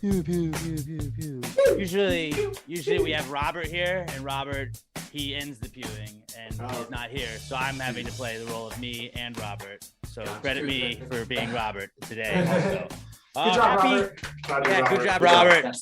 Pew, pew, pew, pew, pew. Usually we have Robert here, and Robert, he ends the pewing, and he's not here, so I'm having to play the role of me and Robert. So credit me for being Robert today. So, good job, Robert. Good job, Robert.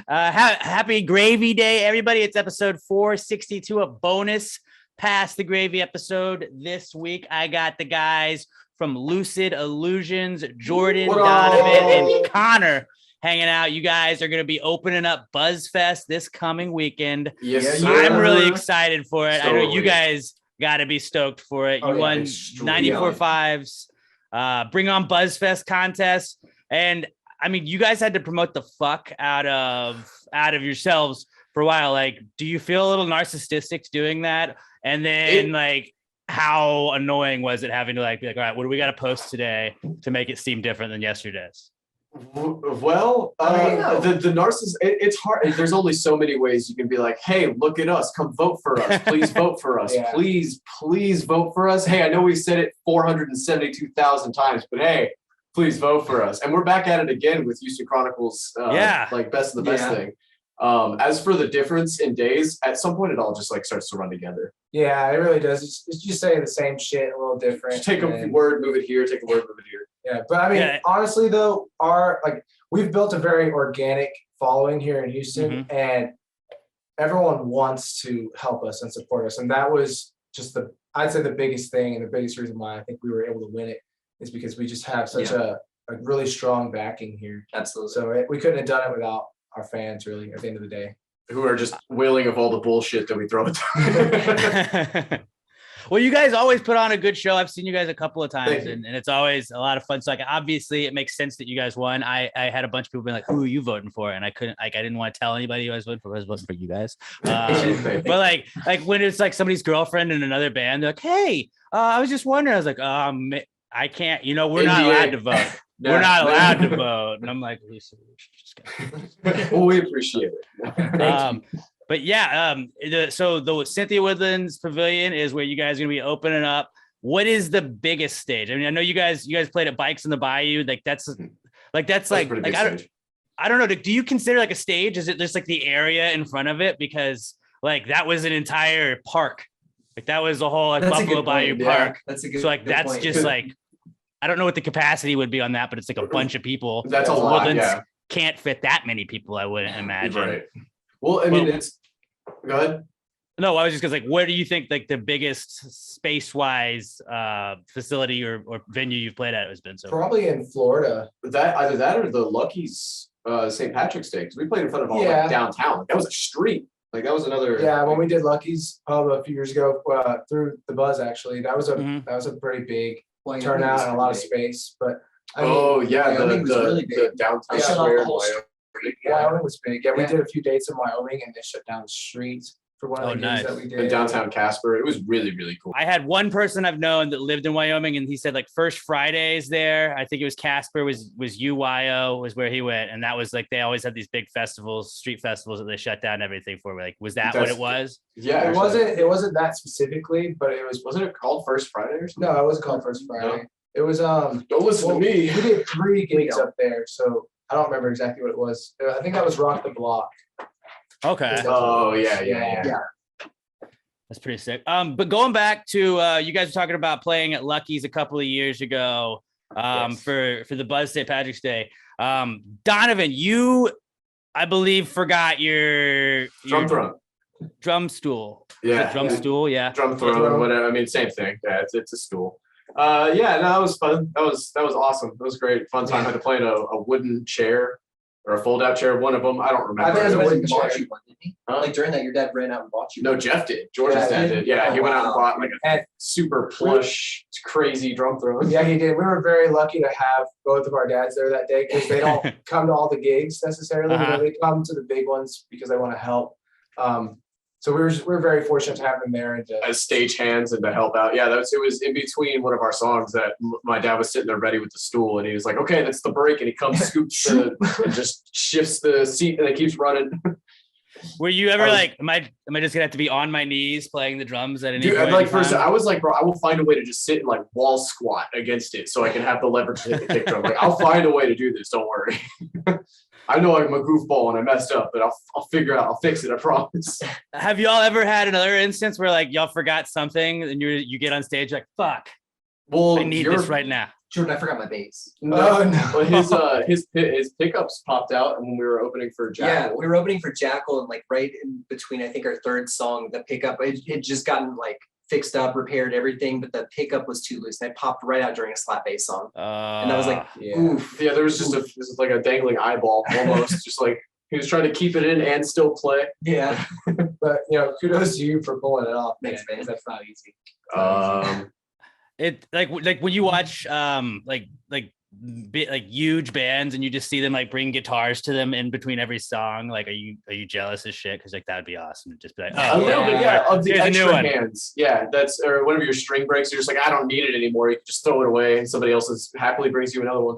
Happy Gravy Day, everybody. It's episode 462, a bonus Past the Gravy episode this week. I got the guys from Lucid Illusions, Jordan, Donovan, and Connor hanging out. You guys are going to be opening up Buzzfest this coming weekend. Yes, I'm really excited for it. I know you guys got to be stoked for it. You won 94 fives, Bring on Buzzfest contest. And I mean, you guys had to promote the fuck out of yourselves for a while. Like, do you feel a little narcissistic doing that? And then how annoying was it having to be like, all right, what do we got to post today to make it seem different than yesterday's? Well, the narcissist, it's hard. There's only so many ways you can be like, hey, look at us, come vote for us, please vote for us, please vote for us. Hey, I know we said it 472,000 times, but hey, please vote for us. And we're back at it again with Houston Chronicles, best of the best thing. As for the difference in days, at some point it all just starts to run together. Yeah, it really does. It's just saying the same shit, a little different. Just take a word, move it here, take a word, move it here. Yeah, but I mean, honestly though, we've built a very organic following here in Houston, and everyone wants to help us and support us. And that was just I'd say the biggest thing and the biggest reason why I think we were able to win it is because we just have such a really strong backing here. Absolutely. So we couldn't have done it without our fans, really, at the end of the day. Who are just willing of all the bullshit that we throw at them. Well, you guys always put on a good show. I've seen you guys a couple of times, and it's always a lot of fun. So, obviously, it makes sense that you guys won. I had a bunch of people being like, "Who are you voting for?" And I couldn't, I didn't want to tell anybody who I was voting for. I was voting for you guys. But when it's somebody's girlfriend in another band, they're like, "Hey, I was just wondering." I was like, I can't. We're not allowed to vote. No, we're not allowed to vote." And I'm like, well, we appreciate it. But the Cynthia Woodlands Pavilion is where you guys are gonna be opening up. What is the biggest stage? I mean, I know you guys played at Bikes in the Bayou. That's I don't know. Do you consider a stage? Is it just the area in front of it? Because that was an entire park. That was the whole Buffalo Bayou Park. That's a good. So that's point. Just I don't know what the capacity would be on that, but it's a bunch of people. That's a lot. Woodlands can't fit that many people, I wouldn't imagine. Right. Well, I mean, go ahead. No, I was just because what do you think the biggest space-wise facility or venue you've played at has been so far? Probably in Florida. Either that or the Lucky's St. Patrick's Day, because we played in front of all downtown. That was a street. That was another. Yeah, when we did Lucky's a few years ago through the Buzz, actually, that was a pretty big turnout and a lot of space. But Wyoming was really big. The downtown square. Wyoming was big. Yeah, we did a few dates in Wyoming, and they shut down the streets for one of the games that we did. In downtown Casper, it was really, really cool. I had one person I've known that lived in Wyoming, and he said First Fridays there. I think it was Casper was UYO was where he went, and that was they always had these big festivals, street festivals that they shut down everything for. Was that what it was? Yeah, it wasn't that specifically, but it was. Wasn't it called First Friday or something? No, it wasn't called First Friday. No. It was Don't listen to me. We did 3 gigs up there, so I don't remember exactly what it was. I think that was Rock the Block. Okay. Oh yeah. That's pretty sick. But going back to you guys were talking about playing at Lucky's a couple of years ago for the Buzz St. Patrick's Day. Donovan, you I believe forgot your drum stool. Yeah. Stool, yeah. Drum throne, whatever. I mean, same thing. Yeah, it's a stool. That was fun. That was awesome. That was great. Fun time. I had to play in a wooden chair or a fold out chair. One of them, I don't remember. I think it was a wooden chair. chair. Didn't he? During that, your dad ran out and bought you. No, Jeff did. George's dad did. Yeah, he went out and bought a super plush, crazy drum throne. Yeah, he did. We were very lucky to have both of our dads there that day because they don't come to all the gigs necessarily. They come to the big ones because they want to help. So we're very fortunate to have them there and as stage hands and to help out. Yeah, it was in between one of our songs that my dad was sitting there ready with the stool, and he was like, "Okay, that's the break," and he comes, scoops and just shifts the seat, and it keeps running. Were you ever am I just gonna have to be on my knees playing the drums at any Dude, point? like first, I was like, bro, I will find a way to just sit and like wall squat against it so I can have the leverage to hit the kick drum. Like, I'll find a way to do this. Don't worry. I know I'm a goofball and I messed up, but I'll figure out. I'll fix it. I promise. Have y'all ever had another instance where like y'all forgot something and you get on stage like, fuck, well, I need this right now? Jordan, I forgot my bass. No, no. His pickups popped out when we were opening for Jackal. Yeah, we were opening for Jackal, and like right in between, I think our third song, the pickup it had just gotten like fixed up, repaired, everything, but the pickup was too loose, and it popped right out during a slap bass song. And I was like, oof. Yeah, there was just like a dangling eyeball almost, just like he was trying to keep it in and still play. Yeah, but kudos to you for pulling it off. Thanks, man. That's not easy. It like when you watch like huge bands and you just see them like bring guitars to them in between every song. Like, are you jealous as shit? Because like that'd be awesome to just be like, a little bit, of the extra one. Hands. Yeah, that's or whenever your string breaks, you're just like, I don't need it anymore. You can just throw it away, and somebody else happily brings you another one.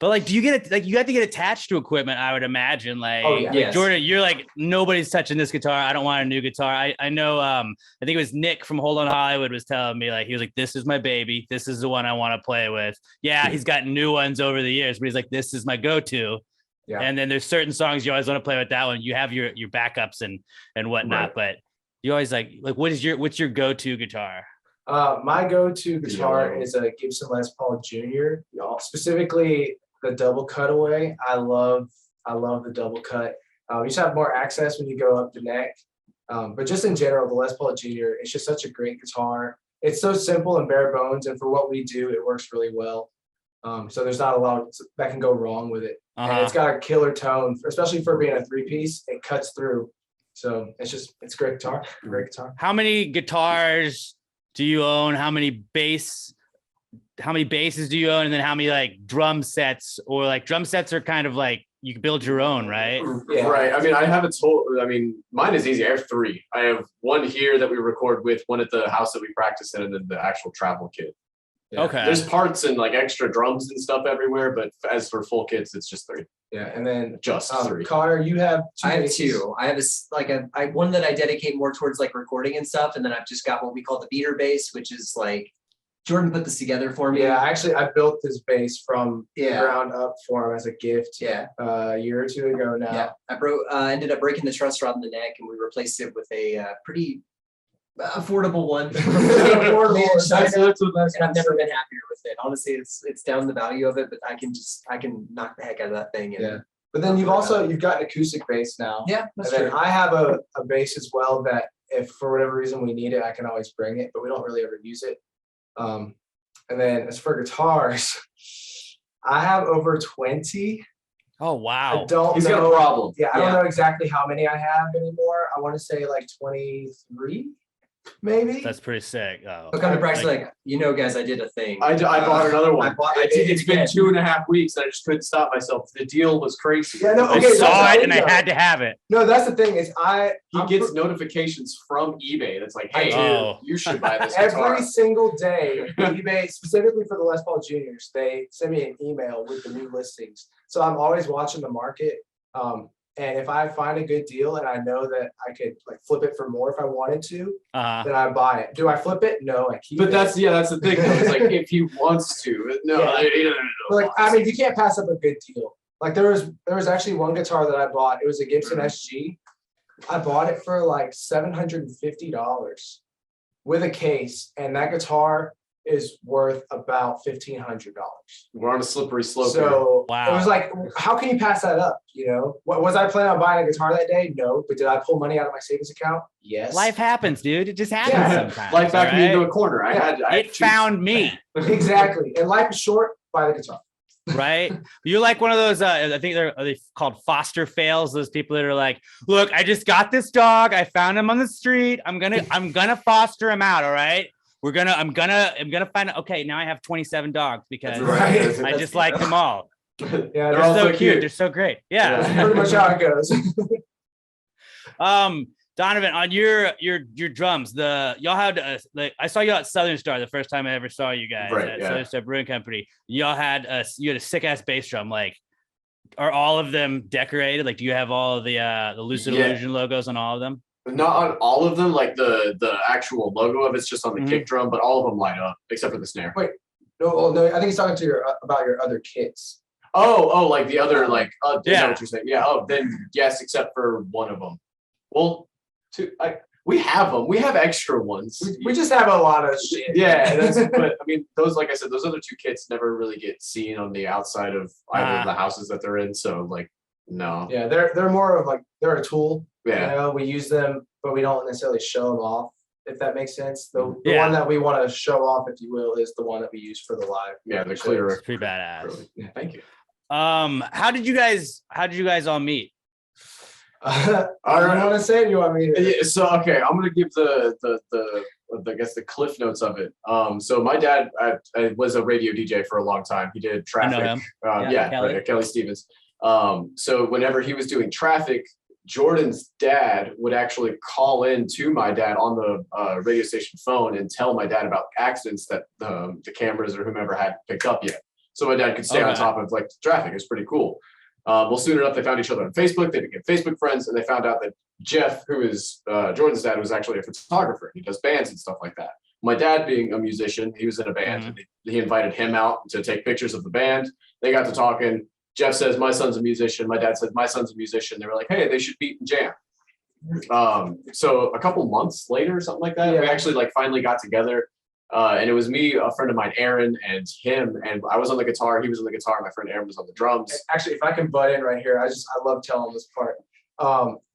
But like, do you get it? Like, you have to get attached to equipment, I would imagine. Like, yes. Jordan, you're like, nobody's touching this guitar. I don't want a new guitar. I know. I think it was Nick from Hold on Hollywood was telling me like, he was like, this is my baby. This is the one I want to play with. Yeah, he's got new ones over the years, but he's like, this is my go-to. Yeah. And then there's certain songs you always want to play with that one. You have your backups and whatnot, right. But you always like what's your go-to guitar? My go-to guitar is a Gibson Les Paul Jr. Specifically the double cutaway. I love the double cut. You just have more access when you go up the neck. But just in general, the Les Paul Jr., it's just such a great guitar. It's so simple and bare bones, and for what we do, it works really well. So there's not a lot that can go wrong with it. And it's got a killer tone, especially for being a three-piece. It cuts through. So it's a great guitar. Great guitar. How many guitars do you own? How many basses do you own? And then how many like drum sets, or like drum sets are kind of like you can build your own, right? Yeah. Right. I mean, mine is easy. I have 3. I have one here that we record with, one at the house that we practice in, and then the actual travel kit. Yeah. Okay. There's parts and like extra drums and stuff everywhere, but as for full kits, it's just 3. Yeah, and then just 3. Connor, you have 2. I have 2. I have one that I dedicate more towards like recording and stuff, and then I've just got what we call the beater bass, which is like Jordan put this together for me. Yeah, actually, I built this bass from ground up for him as a gift. Yeah, a year or 2 ago now. Yeah, I ended up breaking the truss rod in the neck, and we replaced it with a pretty affordable one. Affordable. And I've never been happier with it. Honestly, it's down the value of it, but I can knock the heck out of that thing. And but then you've got an acoustic bass now. Yeah, that's and then true. I have a bass as well that if for whatever reason we need it, I can always bring it, but we don't really ever use it. And then as for guitars, I have over 20. Oh wow! I don't He's know. got a problem. Yeah, I don't know exactly how many I have anymore. I want to say like 23, maybe. That's pretty sick. But come to practice, guys, I did a thing. I bought another one. It's been 2.5 weeks, and I just couldn't stop myself. The deal was crazy. Yeah, no, I saw it and I had to have it. No, that's the thing is he gets notifications from eBay that's like, hey, dude, you should buy this guitar. Every single day, eBay, specifically for the Les Paul Juniors, they send me an email with the new listings. So I'm always watching the market. And if I find a good deal and I know that I could like flip it for more if I wanted to, then I buy it. Do I flip it? No, I keep it. But that's the thing. Though. It's like if he wants to. No. Like, I mean, you can't pass up a good deal. Like there was actually one guitar that I bought. It was a Gibson SG. I bought it for like $750 with a case, and that guitar is worth about $1,500. We're on a slippery slope. So wow. It was like, how can you pass that up? Was I planning on buying a guitar that day? No, but did I pull money out of my savings account? Yes. Life happens, dude. It just happens sometimes. Life backed me into a corner. It found me. Exactly. And life is short. Buy the guitar. Right? You're like one of those, I think are they called foster fails. Those people that are like, look, I just got this dog. I found him on the street. I'm gonna foster him out. All right. I'm gonna find out. Okay, now I have 27 dogs because I just like them all. Yeah, they're all so cute. They're so great. Yeah. That's pretty much how it goes. Donovan, on your drums, y'all had I saw you at Southern Star the first time I ever saw you guys at Southern Star Brewing Company. You had a sick ass bass drum. Like, Are all of them decorated? Like, do you have all of the Lucid Illusion logos on all of them? Not on all of them, like the actual logo of it's just on the kick drum, but all of them light up except for the snare. Wait, no, I think he's talking to about your other kits. Oh, like the other, like, is that what you're saying? Yeah. Oh, then yes, except for one of them. Well, we have them. We have extra ones. We just have a lot of shit. Yeah, but I mean, those, like I said, those other two kits never really get seen on the outside of either of the houses that they're in. So, like, no. Yeah, they're more of like they're a tool. Yeah. You know, we use them, but we don't necessarily show them off. If that makes sense. The one that we want to show off, if you will, is the one that we use for the live. Yeah, the clear. It's pretty badass. Really. Yeah, thank you. How did you guys all meet? You want to say it? You want me to? Yeah, so okay, I'm gonna give the I guess the cliff notes of it. So my dad I was a radio DJ for a long time. He did traffic. I know him. Kelly Stevens. So whenever he was doing traffic, Jordan's dad would actually call in to my dad on the radio station phone and tell my dad about accidents that the cameras or whomever hadn't picked up yet. So my dad could stay on top of like traffic. It's pretty cool. Well, soon enough, they found each other on Facebook. They became Facebook friends, and they found out that Jeff, who is Jordan's dad, was actually a photographer. He does bands and stuff like that. My dad, being a musician, he was in a band. And he invited him out to take pictures of the band. They got to talking. Jeff says, "My son's a musician." My dad says, "My son's a musician." They were like, "Hey, they should meet and jam." So a couple months later, something like that, we actually like finally got together. And it was me, a friend of mine, Aaron, and him. And I was on the guitar. He was on the guitar. My friend Aaron was on the drums. Actually, if I can butt in right here, I love telling this part.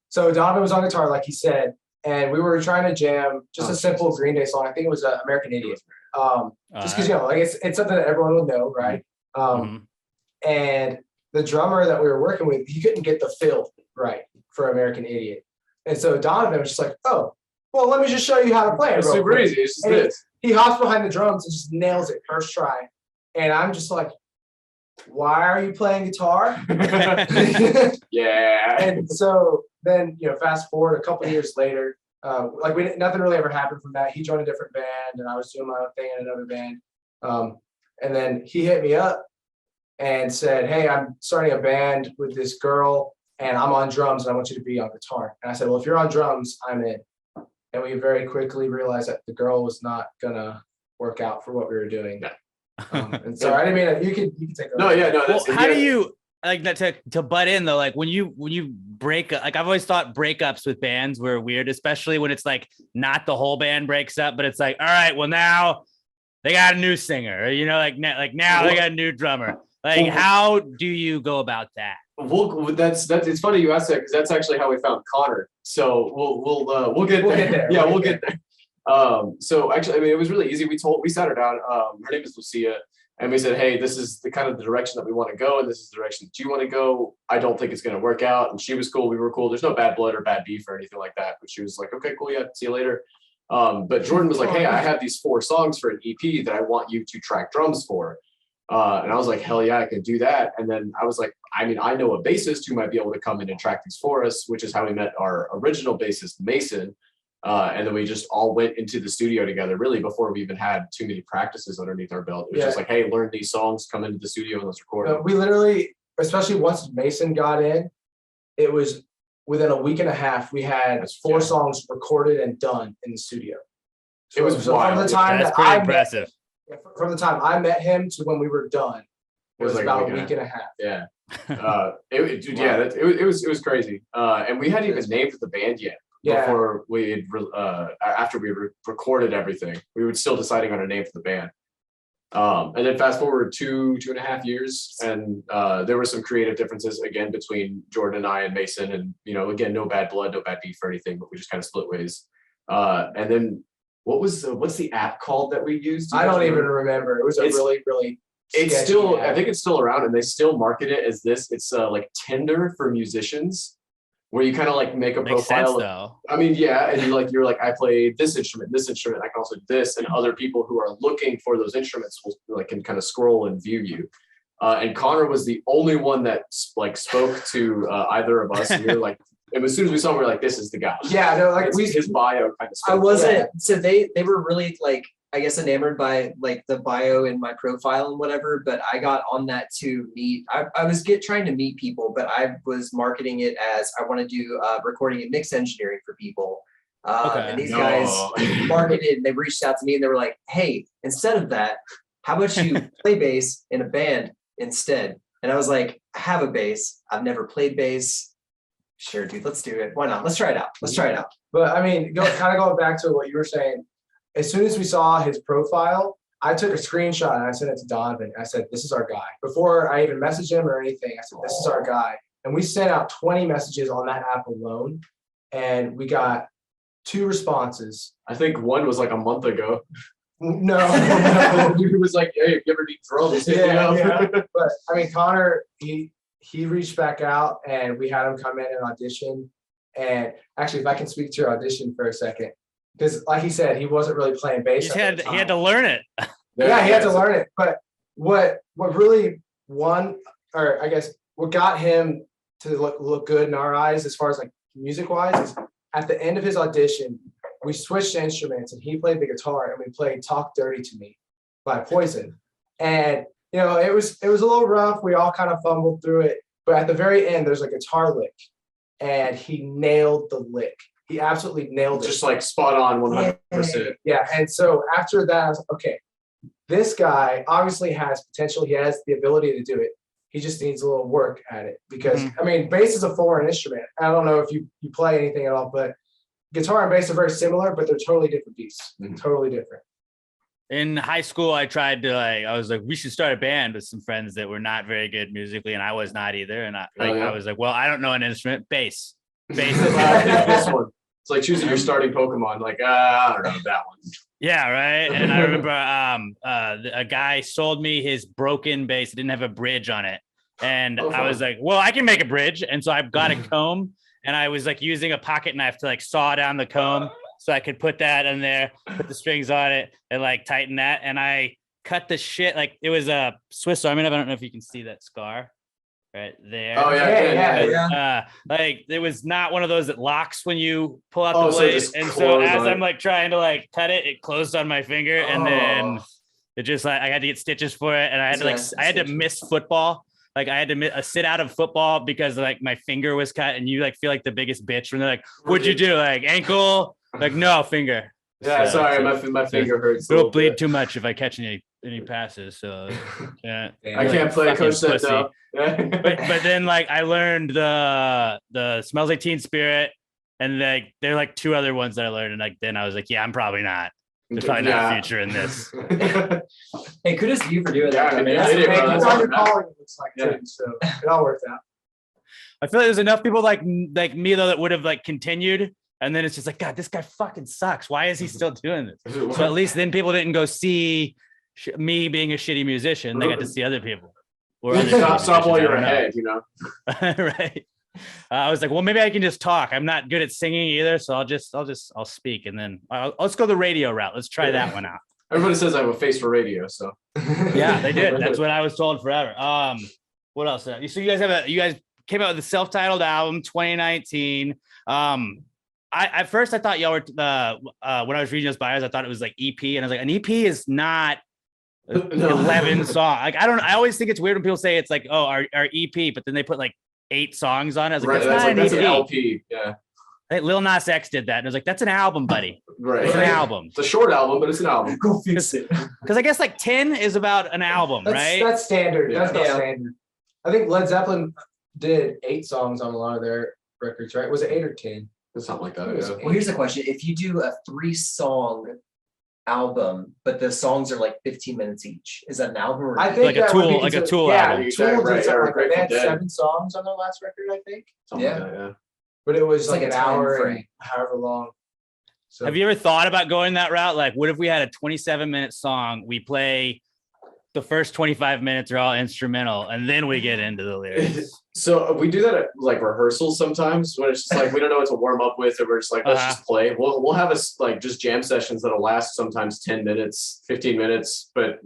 So Donovan was on guitar, like he said, and we were trying to jam just a simple Green Day song. I think it was American Idiot. Just because, you know, like it's something that everyone will know, right? And the drummer that we were working with, he couldn't get the fill right for American Idiot. And so Donovan was just like, "Oh, well, let me just show you how to play it." It's super easy. It's just this. He hops behind the drums and just nails it first try. And I'm just like, "Why are you playing guitar?" Yeah. And so then, you know, fast forward a couple of years later, nothing really ever happened from that. He joined a different band, and I was doing my own thing in another band. And then he hit me up and said, "Hey, I'm starting a band with this girl, and I'm on drums, and I want you to be on guitar." And I said, "Well, if you're on drums, I'm in." And we very quickly realized that the girl was not gonna work out for what we were doing. And so I didn't mean that. You can take that. No, yeah, no. Well, how do you like that to butt in though? Like when you break up, like I've always thought breakups with bands were weird, especially when it's like not the whole band breaks up, but it's like, all right, well now they got a new singer, or, you know, like now they got a new drummer. Like, how do you go about that? Well, that's it's funny you asked that because that's actually how we found Connor. So we'll get there. Yeah, we'll get there. So actually, I mean, it was really easy. We sat her down. Her name is Lucia, and we said, "Hey, this is the kind of the direction that we want to go, and this is the direction that you want to go. I don't think it's going to work out." And she was cool. We were cool. There's no bad blood or bad beef or anything like that. But she was like, "Okay, cool. Yeah, see you later." But Jordan was like, "Hey, I have these 4 songs for an EP that I want you to track drums for." And I was like, "Hell yeah, I can do that." And then I was like, I mean, I know a bassist who might be able to come in and track these for us, which is how we met our original bassist, Mason. And then we just all went into the studio together, really before we even had too many practices underneath our belt. It was just like, "Hey, learn these songs, come into the studio and let's record." We literally, especially once Mason got in, it was within a week and a half, we had 4 songs recorded and done in the studio. So it was wild. From the time That's pretty impressive. From the time I met him to when we were done, it was like about a week and a half. Yeah. It was crazy. And we hadn't even named the band yet. Before we had, after we recorded everything, we were still deciding on a name for the band. And then fast forward 2.5 years, and there were some creative differences again between Jordan and I and Mason, and you know, again, no bad blood, no bad beef or anything, but we just kind of split ways. And then what's the app called that we used? I don't even remember. It was really it's still app. I think it's still around, and they still market it as this. It's like Tinder for musicians, where you kind of like make a profile. Sense, though. I mean, yeah, and you're like, I play this instrument. I can also do this, and other people who are looking for those instruments will can kind of scroll and view you. And Connor was the only one that like spoke to either of us. And we were like, and as soon as we saw him, we were like, "This is the guy." Yeah, no, like his bio kind of. I wasn't. So they were really like I guess, enamored by like the bio in my profile and whatever, but I got on that to meet, I was trying to meet people, but I was marketing it as I want to do recording and mix engineering for people. And these guys marketed, and they reached out to me and they were like, hey, instead of that, how about you play bass in a band instead? And I was like, I have a bass. I've never played bass. Sure, dude, let's do it. Why not? Let's try it out. But I mean, kind of going back to what you were saying, as soon as we saw his profile, I took a screenshot and I sent it to Donovan. I said, this is our guy. Before I even messaged him or anything, I said, this is our guy. And we sent out 20 messages on that app alone. And we got 2 responses. I think one was like a month ago. No. He was like, hey, if you ever need drums, hit me up. But I mean, Connor, he reached back out and we had him come in and audition. And actually, if I can speak to your audition for a second, because like he said, he wasn't really playing bass. He had to learn it. Yeah, he had to learn it. But what really won, or I guess what got him to look good in our eyes as far as like music wise, is at the end of his audition, we switched instruments and he played the guitar and we played Talk Dirty to Me by Poison. And you know, it was a little rough. We all kind of fumbled through it. But at the very end, there's a guitar lick and he nailed the lick. He absolutely nailed it. Just like spot on 100%. Yeah. And so after that, I was like, okay, this guy obviously has potential. He has the ability to do it. He just needs a little work at it because, I mean, bass is a foreign instrument. I don't know if you play anything at all, but guitar and bass are very similar, but they're totally different beasts. Totally different. In high school, I tried to I was like, we should start a band with some friends that were not very good musically, and I was not either. And I was like, well, I don't know an instrument. Bass is this one. It's like choosing your starting Pokemon. Like, I don't know that one. Yeah, right. And I remember a guy sold me his broken bass. It didn't have a bridge on it. And I was like, well, I can make a bridge. And so I got a comb and I was like using a pocket knife to like saw down the comb so I could put that in there, put the strings on it and like tighten that. And I cut the shit. Like it was a Swiss Army knife. I don't know if you can see that scar right there. Oh yeah. Like it was not one of those that locks when you pull out the blade. And so as I'm like trying to like cut it, it closed on my finger, and then it just like I had to get stitches for it, and I had to I had to miss football. Like I had to sit out of football because like my finger was cut, and you like feel like the biggest bitch when they're like, "What'd you do? Like ankle?" Like no, finger. Yeah, so, sorry, my finger hurts. It'll bleed too much if I catch any passes. So yeah, I can't play. Coach said no. but then like I learned the Smells Like Teen Spirit, and like there are like 2 other ones that I learned, and like then I was like, yeah, I'm probably not. There's probably not a future in this. Hey, kudos to you for doing that. I mean, that's all your calling looks like too, so it all worked out. I feel like there's enough people like me though that would have like continued. And then it's just like, God, this guy fucking sucks. Why is he still doing this? So at least then people didn't go see me being a shitty musician. They got to see other people. Stop while you're ahead, you know? Right. I was like, well, maybe I can just talk. I'm not good at singing either. So I'll speak. And then let's go the radio route. Let's try that one out. Everybody says I have a face for radio. So yeah, they did. That's what I was told forever. What else? So you guys came out with a self-titled album, 2019. At first I thought y'all were when I was reading those bios, I thought it was like EP, and I was like, an EP is not 11 songs. Like I always think it's weird when people say it's like, oh, our EP, but then they put like 8 songs on it. I was like, that's an LP. Yeah. I think Lil Nas X did that, and I was like, that's an album, buddy. Right. It's an album. It's a short album, but it's an album. Go fix it. Because I guess like 10 is about an album, right? That's standard. Yeah. That's not standard. I think Led Zeppelin did 8 songs on a lot of their records, right? Was it 8 or 10? Something like that. Yeah. Well, here's the question: if you do a 3-song album, but the songs are like 15 minutes each, is that an album? Or I think like a Tool, like a Tool album. Yeah, Tool did something like that. They had 7 songs on their last record, I think. Something like that, yeah. But it was like an hour and however long. So. Have you ever thought about going that route? Like, what if we had a 27-minute song? We play the first 25 minutes are all instrumental, and then we get into the lyrics. So we do that at like rehearsals sometimes when it's just like we don't know what to warm up with, and we're just like, let's just play. We'll have like just jam sessions that'll last sometimes 10 minutes, 15 minutes, but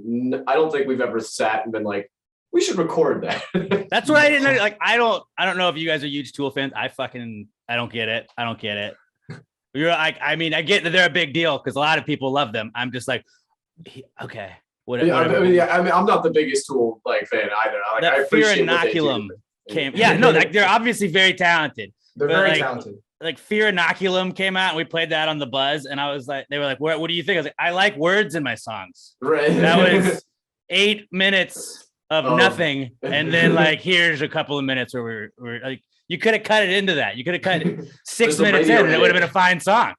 I don't think we've ever sat and been like, we should record that. That's what I didn't know. Like, I don't know if you guys are huge Tool fans. I don't get it. I don't get it. You're like, I mean, I get that they're a big deal because a lot of people love them. I'm just like, Okay. I mean, I'm not the biggest Tool like fan either. Like, I appreciate Fear Inoculum came. Yeah, no, like they're obviously very talented. They're very talented. Like Fear Inoculum came out and we played that on the Buzz, and I was like, they were like, what do you think? I was like, I like words in my songs. Right. That was 8 minutes of nothing, and then like here's a couple of minutes where we're like, you could have cut it into that. You could have cut it 6 minutes in, and it would have been a fine song.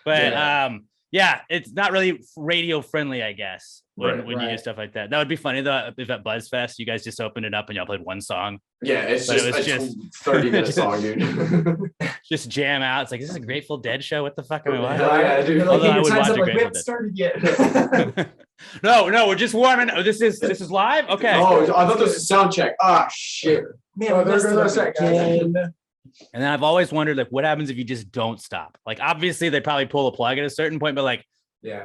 But yeah, it's not really radio friendly, I guess. When you do stuff like that, that would be funny though. If at Buzzfest you guys just opened it up and y'all played one song. Yeah, it's just 30-minute song, dude. Just jam out. It's like, is this a Grateful Dead show? What the fuck am I watching? Yeah, dude. Although I would watch a Grateful Dead. Started yet. No, we're just warming. Oh, this is live. Okay. Oh, I thought this was a sound check. Ah, shit. Man, there's a second. And then I've always wondered, like, what happens if you just don't stop? Like, obviously they probably pull a plug at a certain point, but like,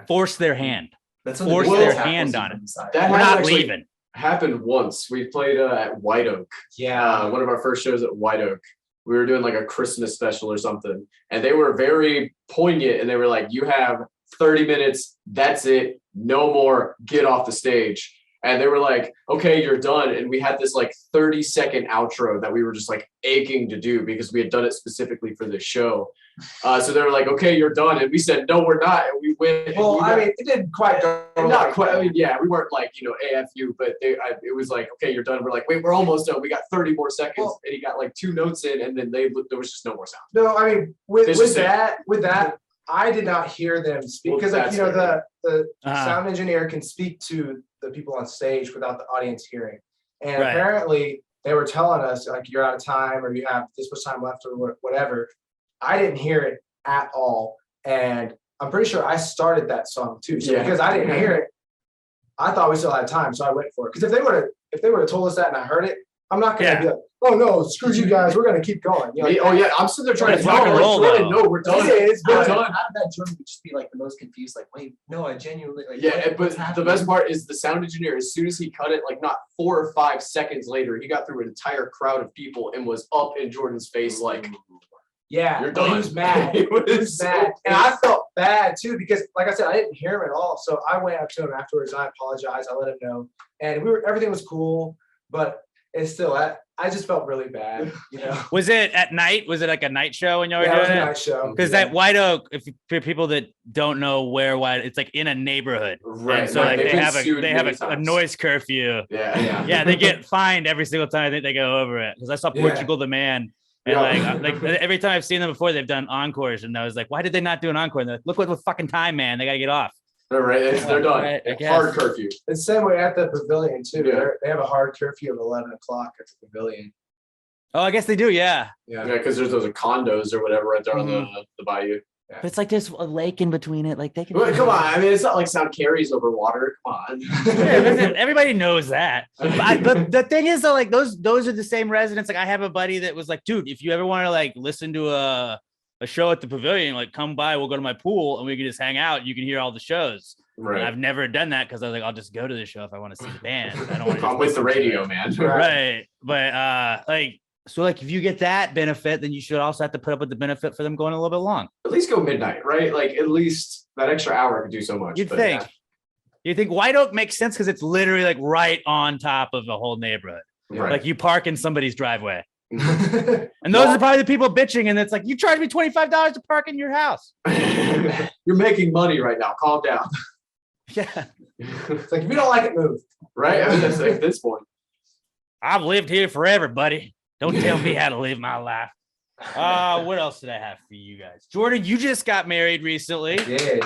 force their hand. Force their hand on it. That we're not leaving. Happened once. We played at White Oak. Yeah. One of our first shows at White Oak. We were doing like a Christmas special or something. And they were very poignant. And they were like, you have 30 minutes. That's it. No more. Get off the stage. And they were like, okay, you're done. And we had this like 30-second outro that we were just like aching to do because we had done it specifically for this show. So they were like, okay, you're done. And we said, no, we're not. And we went. Well, I mean, it didn't quite go. Not quite. I mean, yeah, we weren't like, AFU, but it was like, okay, you're done. We're like, wait, we're almost done. We got 30 more seconds. Well, and he got like 2 notes in, and then there was just no more sound. No, I mean, with that, I did not hear them speak because, the sound engineer can speak to the people on stage without the audience hearing. And apparently they were telling us like, you're out of time or you have this much time left or whatever. I didn't hear it at all. And I'm pretty sure I started that song too. So because I didn't hear it, I thought we still had time. So I went for it. Because if they would have told us that and I heard it, I'm not going to be like, oh no, screw you guys. We're going to keep going. I'm sitting there trying to rock and roll. No, we're done. We're done. How did that journey would just be like the most confused? Like, wait, no, I genuinely like. But the best part is the sound engineer. As soon as he cut it, like not 4 or 5 seconds later, he got through an entire crowd of people and was up in Jordan's face like, yeah, you're done. He was mad. He was mad, and I felt bad too because, like I said, I didn't hear him at all. So I went up to him afterwards. And I apologized. I let him know, and everything was cool, but it's still I just felt really bad, Was it at night? Was it like a night show when you were doing it? Night show. Because that White Oak, for people that don't know where it's like in a neighborhood, right? And so like they have a noise curfew. Yeah. They get fined every single time I think they go over it. Because I saw Portugal the Man, and like every time I've seen them before, they've done encores, and I was like, why did they not do an encore? And they're like, look what the fucking time, man. They got to get off. They're right. They're done. Right, hard curfew. It's the same way at the pavilion too. Yeah. They have a hard curfew of 11 o'clock at the pavilion. Oh, I guess they do. Yeah. Yeah, because there's those condos or whatever right there on the bayou. Yeah. But it's like there's a lake in between it. Like they can. Come on. I mean, it's not like sound carries over water. Come on. Everybody knows that. But the thing is, though, like those are the same residents. Like I have a buddy that was like, dude, if you ever want to like listen to a show at the pavilion, like come by, we'll go to my pool and we can just hang out. You can hear all the shows. Right. And I've never done that because I was like, I'll just go to the show if I want to see the band. I don't want to. I'm with the radio, man. Right. But so like if you get that benefit, then you should also have to put up with the benefit for them going a little bit long. At least go midnight, right? Like at least that extra hour could do so much. You'd think. You think White Oak makes sense because it's literally like right on top of the whole neighborhood. Right. Like you park in somebody's driveway. And those are probably the people bitching, and it's like, you charge me $25 to park in your house. You're making money right now. Calm down. Yeah. It's like, if you don't like it, move. Right? I mean, that's like this point. I've lived here forever, buddy. Don't tell me how to live my life. What else did I have for you guys? Jordan, you just got married recently. I did.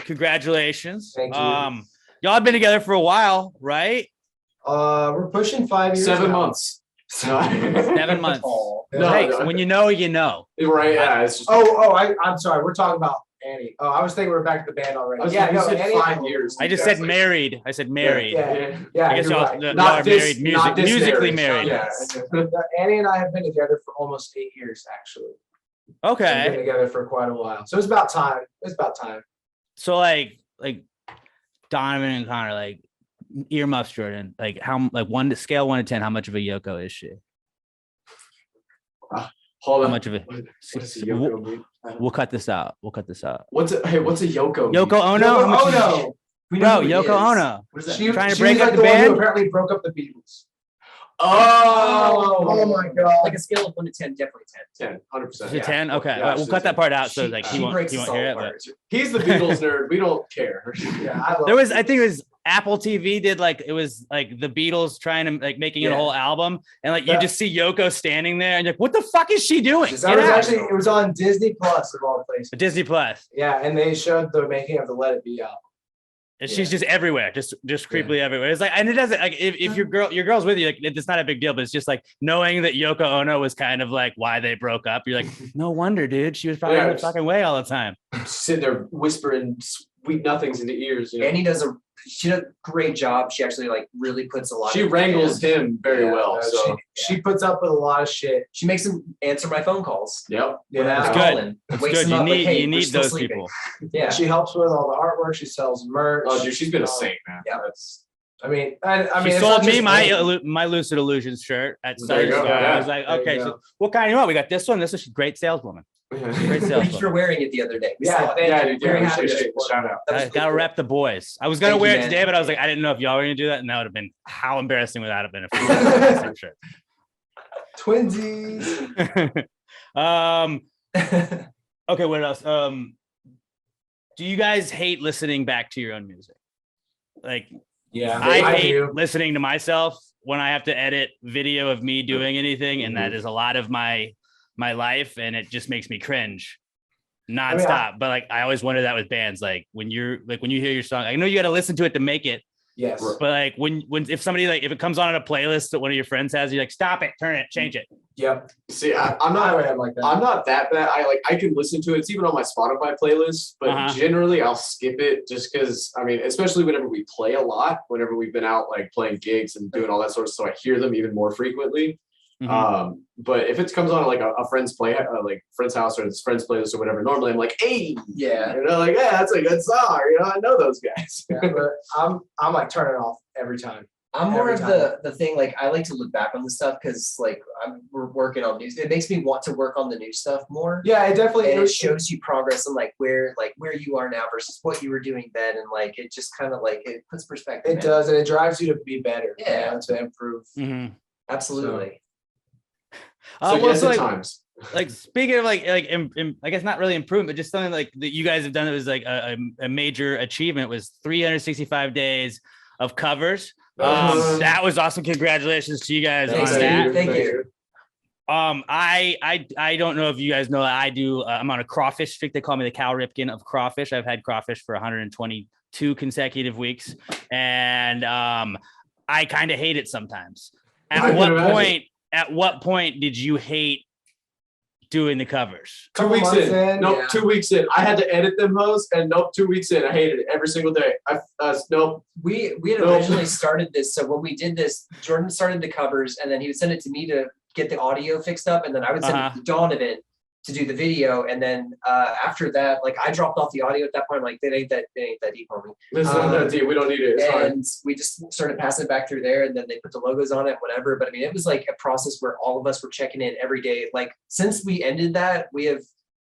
Congratulations. Thank you. Y'all have been together for a while, right? We're pushing 5 years. 7 months. 7 months. No, when you know, you know. Right. Yeah. It's just... I'm sorry. We're talking about Annie. Oh, I was thinking we're back to the band already. Annie, 5 years. I just said married. I said married. Yeah. I guess y'all are married, musically married. Yeah. Annie and I have been together for almost 8 years, actually. Okay. We've been together for quite a while, so it's about time. So like Donovan and Connor, like earmuffs, Jordan. Like how, like scale 1 to 10, how much of a Yoko is she? Hold How on. much of it? What is a Yoko mean? We'll cut this out. What's a Yoko? Yoko Ono? How much Ono. Bro, Yoko Ono. What is that? She Trying to she break was up like the the one who band? apparently broke up the Beatles. Oh my God. Like a scale of 1 to 10, definitely 10. 10, 100%. Is it 10? Okay. All right, we'll cut that part out so like he won't hear it. But He's the Beatles nerd. We don't care. Yeah, I love I think it was Apple TV did it was like the Beatles trying to making it a whole album, and like you just see Yoko standing there, and you're like, what the fuck is she doing? It was on Disney Plus of all places. Disney Plus. Yeah, and they showed the making of the Let It Be album. And she's just everywhere, just creepily everywhere. It's like, and it doesn't like if your girl's with you, like it's not a big deal, but it's just like knowing that Yoko Ono was kind of like why they broke up. You're like, no wonder, dude. She was probably in the fucking way all the time. Sitting there whispering sweet nothings into ears. You know? And she does a great job. She actually like really puts a lot. She wrangles him very well. So she puts up with a lot of shit. She makes him answer my phone calls. Yep. Yeah, it's good. It's good. You need those people. Yeah. She helps with all the artwork. She sells merch. Oh, dude, she's been a saint, man. Yeah. She sold me my Lucid Illusions shirt at Starbucks. So I was like, okay, so what kind you want? We got this one. This is a great saleswoman. Great Thank you for wearing it the other day. Shout out. Gotta rep the boys. I was gonna wear it today, but I was like, I didn't know if y'all were gonna do that, and that would have been how embarrassing would that have been if we were the same shirt. Twinsies. Okay, what else? Do you guys hate listening back to your own music? Like, yeah, I hate listening to myself when I have to edit video of me doing anything, and that is a lot of my life, and it just makes me cringe nonstop. But like I always wonder that with bands, like when you hear your song, I know you got to listen to it to make it. Yes. But like when if somebody if it comes on a playlist that one of your friends has, you're like, stop it, turn it, change it. Yep. See, I'm not like that. I'm not that bad. I can listen to it. It's even on my Spotify playlist, but generally I'll skip it just because especially whenever we play a lot, whenever we've been out like playing gigs and doing all that sort of stuff, I hear them even more frequently. But if it comes on like a friend's friend's house or his friend's playlist or whatever, normally I'm like, hey, that's a good song. I know those guys. But I'm like turn it off every time. I'm more of the thing, like I like to look back on the stuff because like we're working on new. It makes me want to work on the new stuff more. Yeah, it definitely it shows you progress and like where you are now versus what you were doing then, and like it just kind of like it puts perspective. It does, and it drives you to be better. Yeah, to improve. Absolutely. Times. Like speaking of I guess not really improvement, but just something like that you guys have done that was like a major achievement was 365 days of covers. That was awesome. Congratulations to you guys on that. Thank you. I don't know if you guys know that I do. I'm on a crawfish streak. They call me the Cal Ripken of crawfish. I've had crawfish for 122 consecutive weeks, and I kind of hate it sometimes. At what point did you hate doing the covers? 2 weeks in. Nope, 2 weeks in. I had to edit them hoes, and 2 weeks in, I hated it every single day. We had originally started this. So when we did this, Jordan started the covers, and then he would send it to me to get the audio fixed up, and then I would send it to Donovan to do the video, and then after that, like I dropped off the audio at that point. Like that ain't that deep, homie. It's not that deep. We don't need it. It's we just started passing it back through there, and then they put the logos on it, whatever. But it was like a process where all of us were checking in every day. Like since we ended that, we have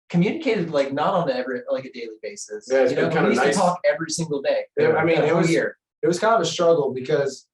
communicated like not on a daily basis. Yeah, it's been kind of nice. We used to talk every single day. It was kind of a struggle because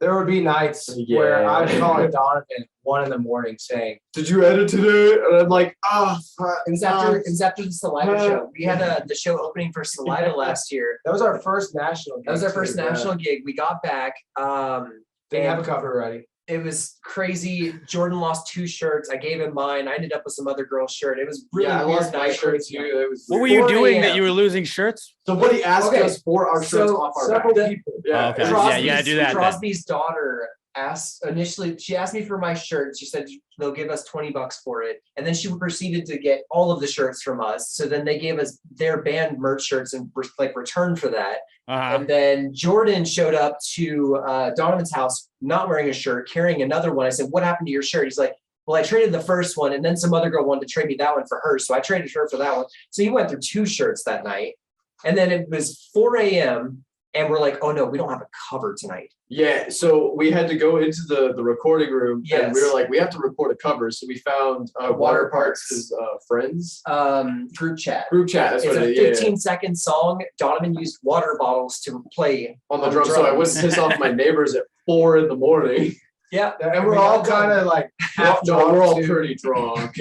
there would be nights where I'd be calling Donovan 1 a.m. saying, "Did you edit today?" And I'm like, it was after the Salida show. We had the show opening for Salida last year. That was our first national gig. That was our first national gig. We got back. Didn't have a cover ready. It was crazy. Jordan lost 2 shirts. I gave him mine. I ended up with some other girl's shirt. It was really weird. My shirt too. What were you doing that you were losing shirts? Somebody asked us for our shirts off our back. People. Yeah, you gotta do that. Crosby's daughter she asked me for my shirt. She said they'll give us $20 for it, and then she proceeded to get all of the shirts from us. So then they gave us their band merch shirts and return for that. And then Jordan showed up to Donovan's house not wearing a shirt, carrying another one. I said, "What happened to your shirt?" He's like, "Well, I traded the first one, and then some other girl wanted to trade me that one for her, so I traded her for that one." So he went through 2 shirts that night, and then it was 4 a.m. and we're like, "Oh no, we don't have a cover tonight." Yeah, so we had to go into the recording room, and we were Yes. like, we have to record a cover. So we found Water Parks' friends. Group chat. Group chat. That's It's what a it is. 15-second song. Donovan used water bottles to play On the drums, so I wouldn't piss off my neighbors at 4 a.m. Yeah, And we're all kind of like half No, drunk. we're all too. pretty drunk.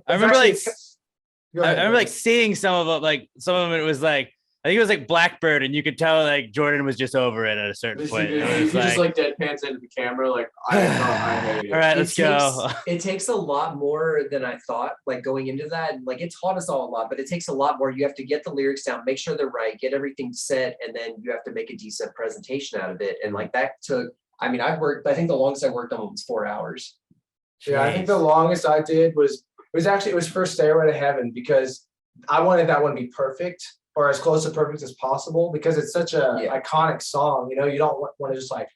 I remember like Go ahead, I remember like seeing some of them. Like some of them, it was like I think it was like Blackbird, and you could tell like Jordan was just over it at a certain point. He It was just like deadpans into the camera, like I hate it. all right, let's go. It takes a lot more than I thought, like going into that. Like it taught us all a lot, but it takes a lot more. You have to get the lyrics down, make sure they're right, get everything set, and then you have to make a decent presentation out of it. And like that took, I mean, I think the longest I worked on was 4 hours. Yeah, I think the longest I did was for Stairway to Heaven, because I wanted that one to be perfect, or as close to perfect as possible, because it's such a iconic song. You know, you don't want to just like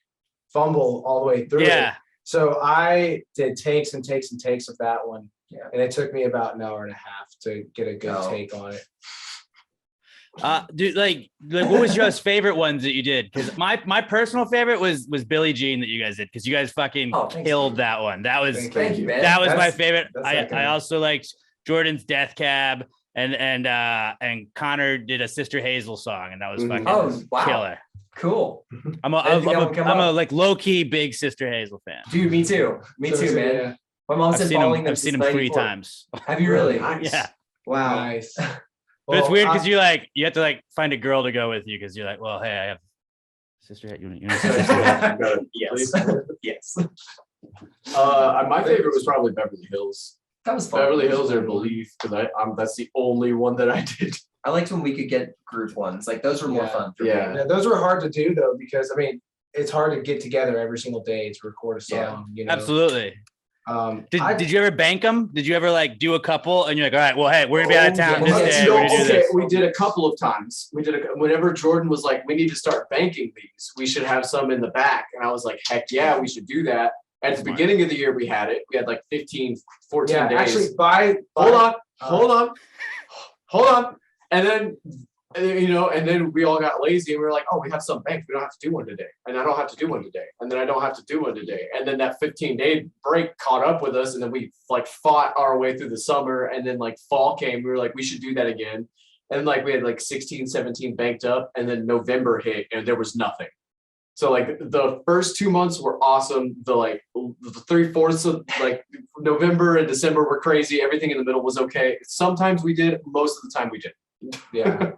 fumble all the way through it. So I did takes and takes and takes of that one. Yeah. And it took me about an hour and a half to get a good take on it. Dude, like what was your favorite ones that you did? Because my personal favorite was Billie Jean that you guys did, because you guys fucking killed that one. That was Thank you, man. That was my favorite. I also liked Jordan's Death Cab, and Connor did a Sister Hazel song, and that was fucking killer. Cool. I'm a like low key big Sister Hazel fan. Dude, me too. Me too, man. Yeah. My mom's been following them. I've seen them 3 times. Have you really? Nice. Yeah. Wow. Nice. But it's weird because you have to like find a girl to go with you, because you're like, well, hey, I have sister. You know, Yes. Yes. My favorite was probably Beverly Hills. That was fun. Beverly Hills or Belief, because that's the only one that I did. I liked when we could get group ones. Like those were more fun for me. Yeah, those were hard to do though, because I mean, it's hard to get together every single day to record a song. You know? Absolutely. Did you ever bank them? Did you ever like do a couple and you're like, all right, well, hey, we're gonna be out of town this day. We're gonna do this. We did a couple of times. Whenever Jordan was like, we need to start banking these. We should have some in the back. And I was like, heck yeah, we should do that. At the beginning of the year, we had it. We had like 15, 14 days. Actually, hold on. And then, and then we all got lazy and we were like, oh, we have some banked. We don't have to do one today. And I don't have to do one today. And then I don't have to do one today. And then that 15-day break caught up with us. And then we like fought our way through the summer. And then like fall came, we were like, we should do that again. And like we had like 16, 17 banked up. And then November hit and there was nothing. So like the first 2 months were awesome. The 3/4 of like November and December were crazy. Everything in the middle was okay. Sometimes we did, most of the time we didn't. Yeah.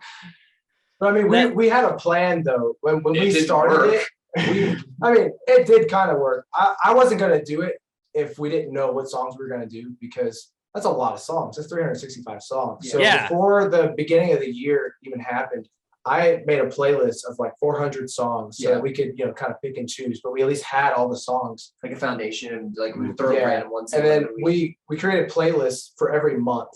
But I mean, we had a plan though. When we started it, it did kind of work. I wasn't going to do it if we didn't know what songs we were going to do, because that's a lot of songs. That's 365 songs. So before the beginning of the year even happened, I made a playlist of like 400 songs so that we could, kind of pick and choose, but we at least had all the songs. Like a foundation, like we would throw random ones. And then we created playlists for every month.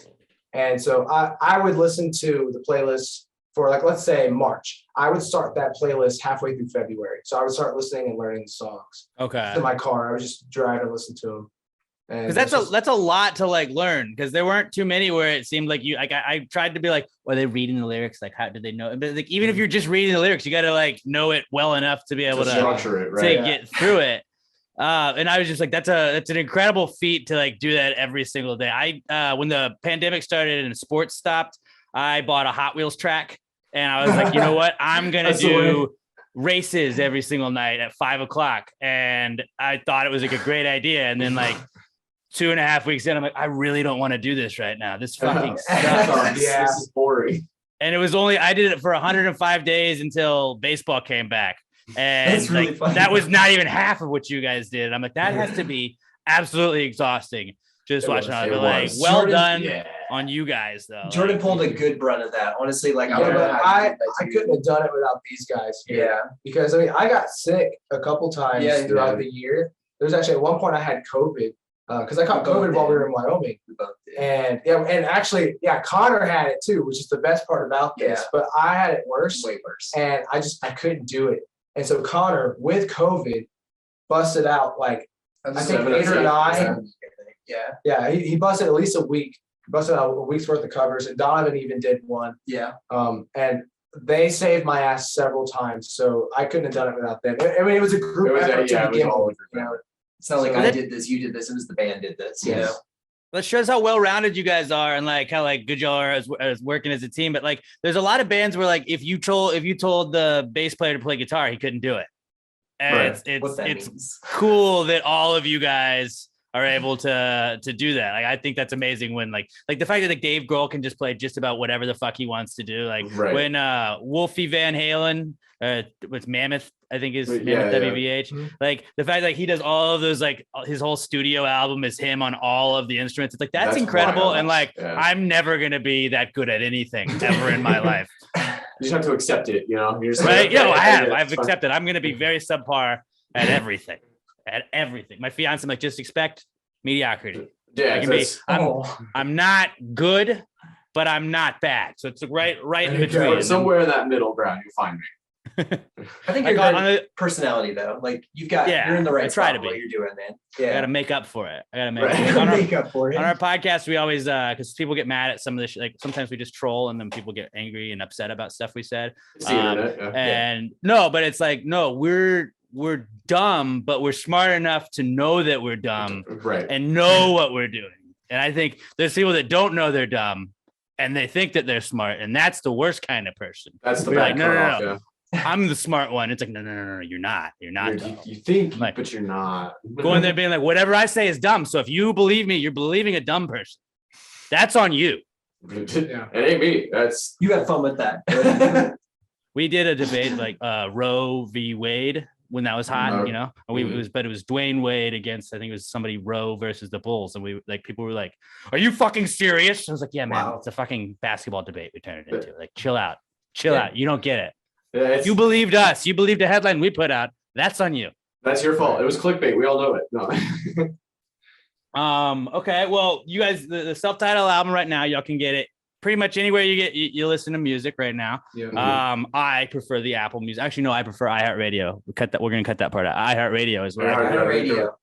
And so I would listen to the playlist for like, let's say March. I would start that playlist halfway through February. So I would start listening and learning the songs. Okay. In my car, I would just drive and listen to them. Because that's a lot to like learn, because there weren't too many where it seemed like you like I tried to be like, are they reading the lyrics? Like, how did they know? But like, even if you're just reading the lyrics, you got to like know it well enough to be able to structure it, right? To get through it. And I was just like, that's an incredible feat to like do that every single day. When the pandemic started and sports stopped, I bought a Hot Wheels track, and I was like, you know what, I'm gonna do races every single night at 5:00, and I thought it was like a great idea, and then like 2.5 weeks in, I'm like, I really don't want to do this right now. This fucking sucks. Yeah, this is boring. And it was I did it for 105 days until baseball came back. And really funny. That was not even half of what you guys did. I'm like, that has to be absolutely exhausting. Just watching it. But like, well Jordan, done on you guys though. Jordan pulled a good run of that. Honestly, like I couldn't have done it without these guys. Yeah. Because I got sick a couple times throughout the year. There's actually at one point I had COVID. Because I caught COVID while we were in Wyoming, and actually, Connor had it too, which is the best part about this. But I had it worse, way worse, and I couldn't do it. And so Connor, with COVID, busted out like I think 8 or 9. He busted at least a week. He busted out a week's worth of covers, and Donovan even did one. Yeah. And they saved my ass several times, so I couldn't have done it without them. I mean, it was a group effort to begin with. It's not like I did this, you did this. It was the band did this. You know. That shows how well-rounded you guys are and like how like good y'all are as working as a team. But like, there's a lot of bands where like if you told the bass player to play guitar, he couldn't do it. And it's cool that all of you guys are able to do that. Like, I think that's amazing when like the fact that like Dave Grohl can just play just about whatever the fuck he wants to do. Like when Wolfie Van Halen, with Mammoth, I think is Mammoth WVH. Like the fact like he does all of those, like his whole studio album is him on all of the instruments. It's like that's incredible. Wild. And like I'm never gonna be that good at anything ever in my life. You just have to accept it, you know. You're just right? Like, I've accepted. I'm gonna be very subpar at everything. At everything. My fiance, I'm like, just expect mediocrity. Yeah, I'm not good, but I'm not bad. So it's right in between. Somewhere in that middle ground, you'll find me. I think you're good personality though. Like you're in the right spot to be what you're doing, man. Yeah. I gotta make up for it. On our podcast, we always because people get mad at some of this. Like sometimes we just troll and then people get angry and upset about stuff we said. But it's like, no, we're dumb, but we're smart enough to know that we're dumb and know what we're doing. And I think there's people that don't know they're dumb and they think that they're smart, and that's the worst kind of person. That's the bad no. I'm the smart one. It's like, no, you're not. You're not. You think, like, but you're not. Going there being like, whatever I say is dumb. So if you believe me, you're believing a dumb person. That's on you. It ain't me. That's you have fun with that. We did a debate like Roe v. Wade when that was hot, you know. And it was Dwayne Wade against, I think it was somebody Roe versus the Bulls, and we like people were like, "Are you fucking serious?" I was like, "Yeah, man, it's a fucking basketball debate we turned it into. Like, chill out. You don't get it." You believed us. You believed the headline we put out. That's on you. That's your fault. It was clickbait. We all know it. No. Okay. Well, you guys, the self-titled album right now, y'all can get it pretty much anywhere you listen to music right now. Yeah. I prefer the Apple Music. Actually, no, I prefer iHeartRadio. We're gonna cut that part out. iHeartRadio is where iHeartRadio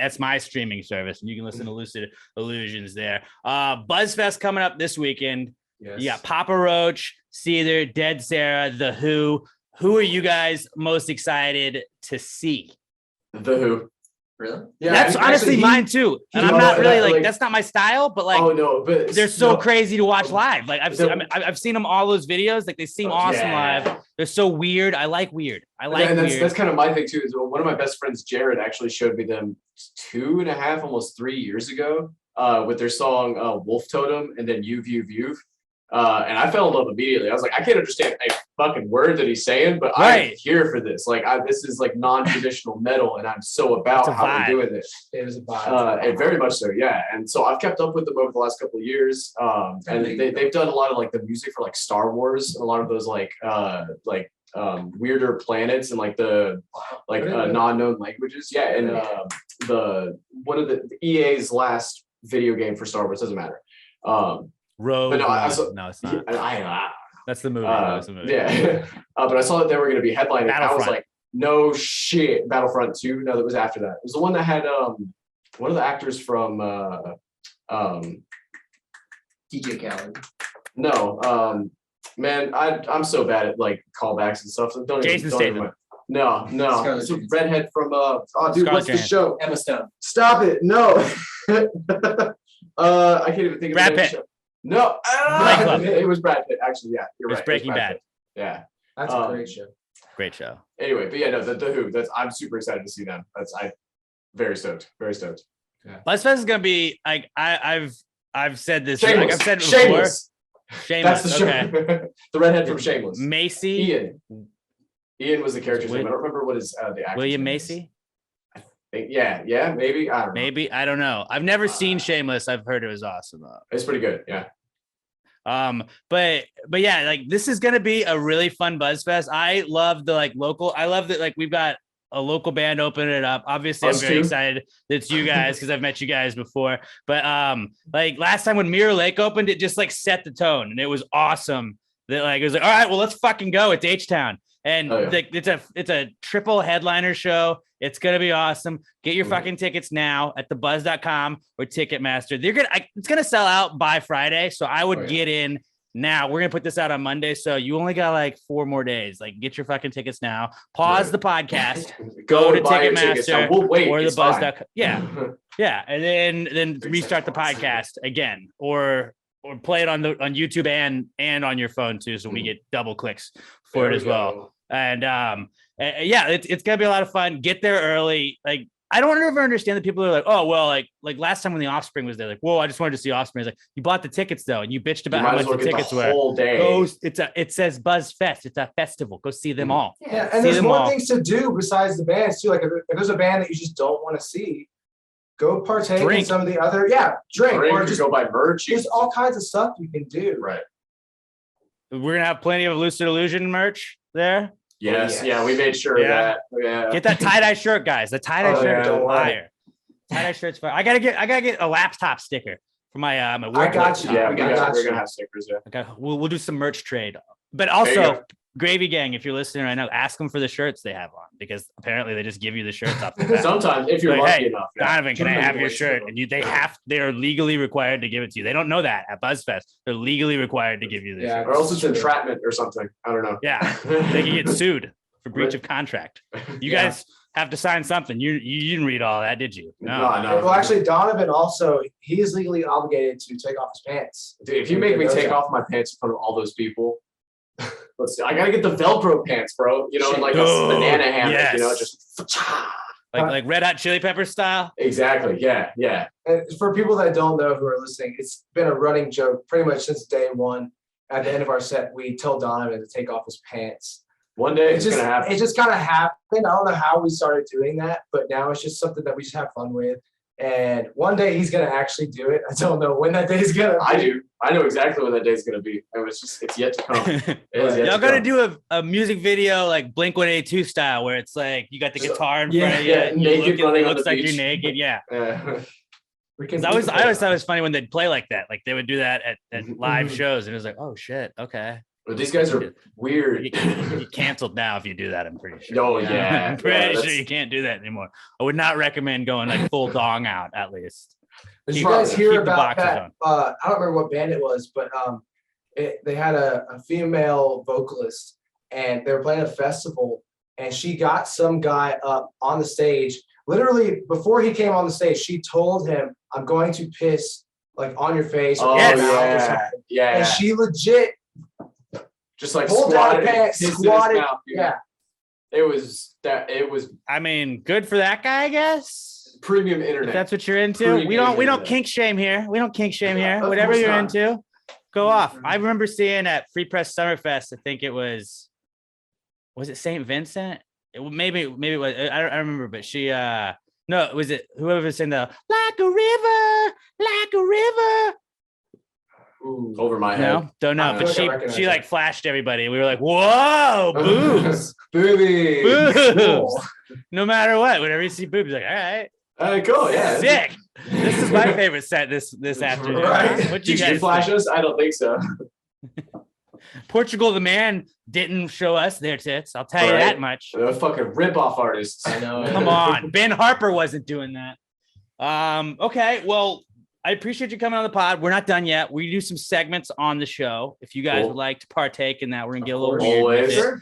that's my streaming service, and you can listen to Lucid Illusions there. Buzzfest coming up this weekend. Yes. You got Papa Roach, Seether, Dead Sarah, The Who. Who are you guys most excited to see? The Who. Really? Yeah, that's honestly mine too. And I'm not really like that's not my style, but like but they're so crazy to watch live. Like I've seen them all those videos. Like they seem awesome live. They're so weird. I like weird. That's kind of my thing too. Is one of my best friends, Jared, actually showed me them 2.5, almost 3 years ago, with their song Wolf Totem and then You've. And I fell in love immediately. I was like, I can't understand a fucking word that he's saying, but I'm here for this. Like, this is like non-traditional metal, and I'm so about how we're doing this. It is a vibe. And very much so, yeah. And so I've kept up with them over the last couple of years. And they've done a lot of like the music for like Star Wars, a lot of those weirder planets and like the non-known languages. Yeah, and one of the EA's last video game for Star Wars, doesn't matter. Rogue. But no, it's not. That's the movie. Yeah. But I saw that they were going to be headlining. I was like, no shit. Battlefront 2. No, that was after that. It was the one that had one of the actors from DJ Khaled. No. Man, I'm so bad at like callbacks and stuff. So Jason Statham. No. It's a redhead from what's the show? Emma Stone. Stop it. No. I can't even think of Brad Pitt. No, it was Brad Pitt. Actually, yeah, you're right. Breaking Bad. Yeah, that's a great show. Great show. Anyway, but yeah, no, the Who. I'm super excited to see them. I'm very stoked. Very stoked. Yeah. Buzzfest is gonna be like I've said this. Shameless. Like I've said it before. Shameless. That's the show. The redhead from Shameless. Macy. Ian was the character's name. I don't remember what his the actor. William Macy. Yeah, maybe. I don't know. Maybe I don't know. I've never seen Shameless. I've heard it was awesome though. It's pretty good. Yeah. But yeah, like this is gonna be a really fun Buzzfest. I love the local. I love that we've got a local band opening it up. Obviously, I'm very excited that it's you guys because I've met you guys before. But last time when Mirror Lake opened, it just set the tone and it was awesome. That it was all right, well let's fucking go. It's H-Town. And it's a triple headliner show. It's gonna be awesome. Get your fucking tickets now at thebuzz.com or Ticketmaster. It's gonna sell out by Friday, so I would get in now. We're gonna put this out on Monday, so you only got like 4 more days. Like, get your fucking tickets now. Pause the podcast. Go to Ticketmaster we'll wait. or the It's Buzz.com. fine. Yeah, and then restart the podcast again, or play it on YouTube and on your phone too, so we get double clicks for it as well. And yeah, it's gonna be a lot of fun. Get there early. Like, I don't ever understand that people are like, oh, well, like last time when the Offspring was there, like, whoa, I just wanted to see Offspring. It's like, you bought the tickets though, and you bitched about how much the tickets were. Whole day. It says Buzzfest. It's a festival. Go see them all. Yeah, and there's more things to do besides the bands too. Like if there's a band that you just don't want to see, go partake in some of the other. Drink or just go buy merch. There's all kinds of stuff you can do. Right. We're gonna have plenty of Lucid Illusion merch there. Yes. Yeah, we made sure of that. Yeah. Get that tie-dye shirt, guys. The tie-dye shirt is fire. Tie-dye shirt's fire. I gotta get a laptop sticker for my my work. I got you. Yeah, we're gonna have stickers. Yeah. We'll do some merch trade. But also, Gravy Gang, if you're listening right now, ask them for the shirts they have on, because apparently they just give you the shirts off the bat. Sometimes, if you're lucky enough. Donovan, can I have your shirt? And they are legally required to give it to you. They don't know that at Buzzfest. They're legally required to give you this. Or else it's entrapment or something. I don't know. Yeah, they can get sued for breach of contract. You guys have to sign something. You didn't read all that, did you? No. Well, actually, Donovan also, he is legally obligated to take off his pants. Dude, if you make me take off my pants in front of all those people, let's see. I gotta get the Velcro pants, bro. You know, like a banana hammock. You know, just like Red Hot Chili Peppers style. Exactly. Yeah. And for people that don't know who are listening, it's been a running joke pretty much since day one. At the end of our set, we tell Donovan to take off his pants. One day it's gonna happen. It just kind of happened. I don't know how we started doing that, but now it's just something that we just have fun with. And one day he's gonna actually do it. I don't know when that day is gonna be. I do. I know exactly when that day is gonna be. And it's yet to come. Y'all gotta do a music video like Blink-182 style, where it's like you got the guitar in front of you, and naked running on the looks like beach. you're naked. Yeah. I always thought it was funny when they'd play like that. Like they would do that at live shows, and it was like, oh shit, okay. But these guys are weird. You canceled now if you do that, I'm pretty sure. Oh, yeah. I'm pretty sure you can't do that anymore. I would not recommend going like full dong out, at least. Did you guys hear about that? I don't remember what band it was, but they had a female vocalist, and they were playing a festival, and she got some guy up on the stage. Literally, before he came on the stage, she told him, I'm going to piss like on your face. Yeah. And she legit just like pulled down her pants, squatted. Yeah. It was. I mean, good for that guy, I guess. Premium internet. If that's what you're into. We don't kink shame here. Whatever you're into, go off. I remember seeing at Free Press Summerfest, I think it was it St. Vincent? Maybe it was. I don't remember, but she no, was it whoever was saying the like a river. Ooh, over my head. No, don't know. But she like flashed everybody, and we were like, "Whoa, boobs, boobies, boobs!" No matter what, whenever you see boobs, you're like, all right, cool, yeah, sick. This is my favorite set this afternoon. Right? What you guys flash us? I don't think so. Portugal the Man didn't show us their tits. I'll tell you that much. They're fucking rip-off artists. I know. Come on, Ben Harper wasn't doing that. Okay, well. I appreciate you coming on the pod. We're not done yet. We do some segments on the show. If you guys would like to partake in that, we're gonna get a little weird with it.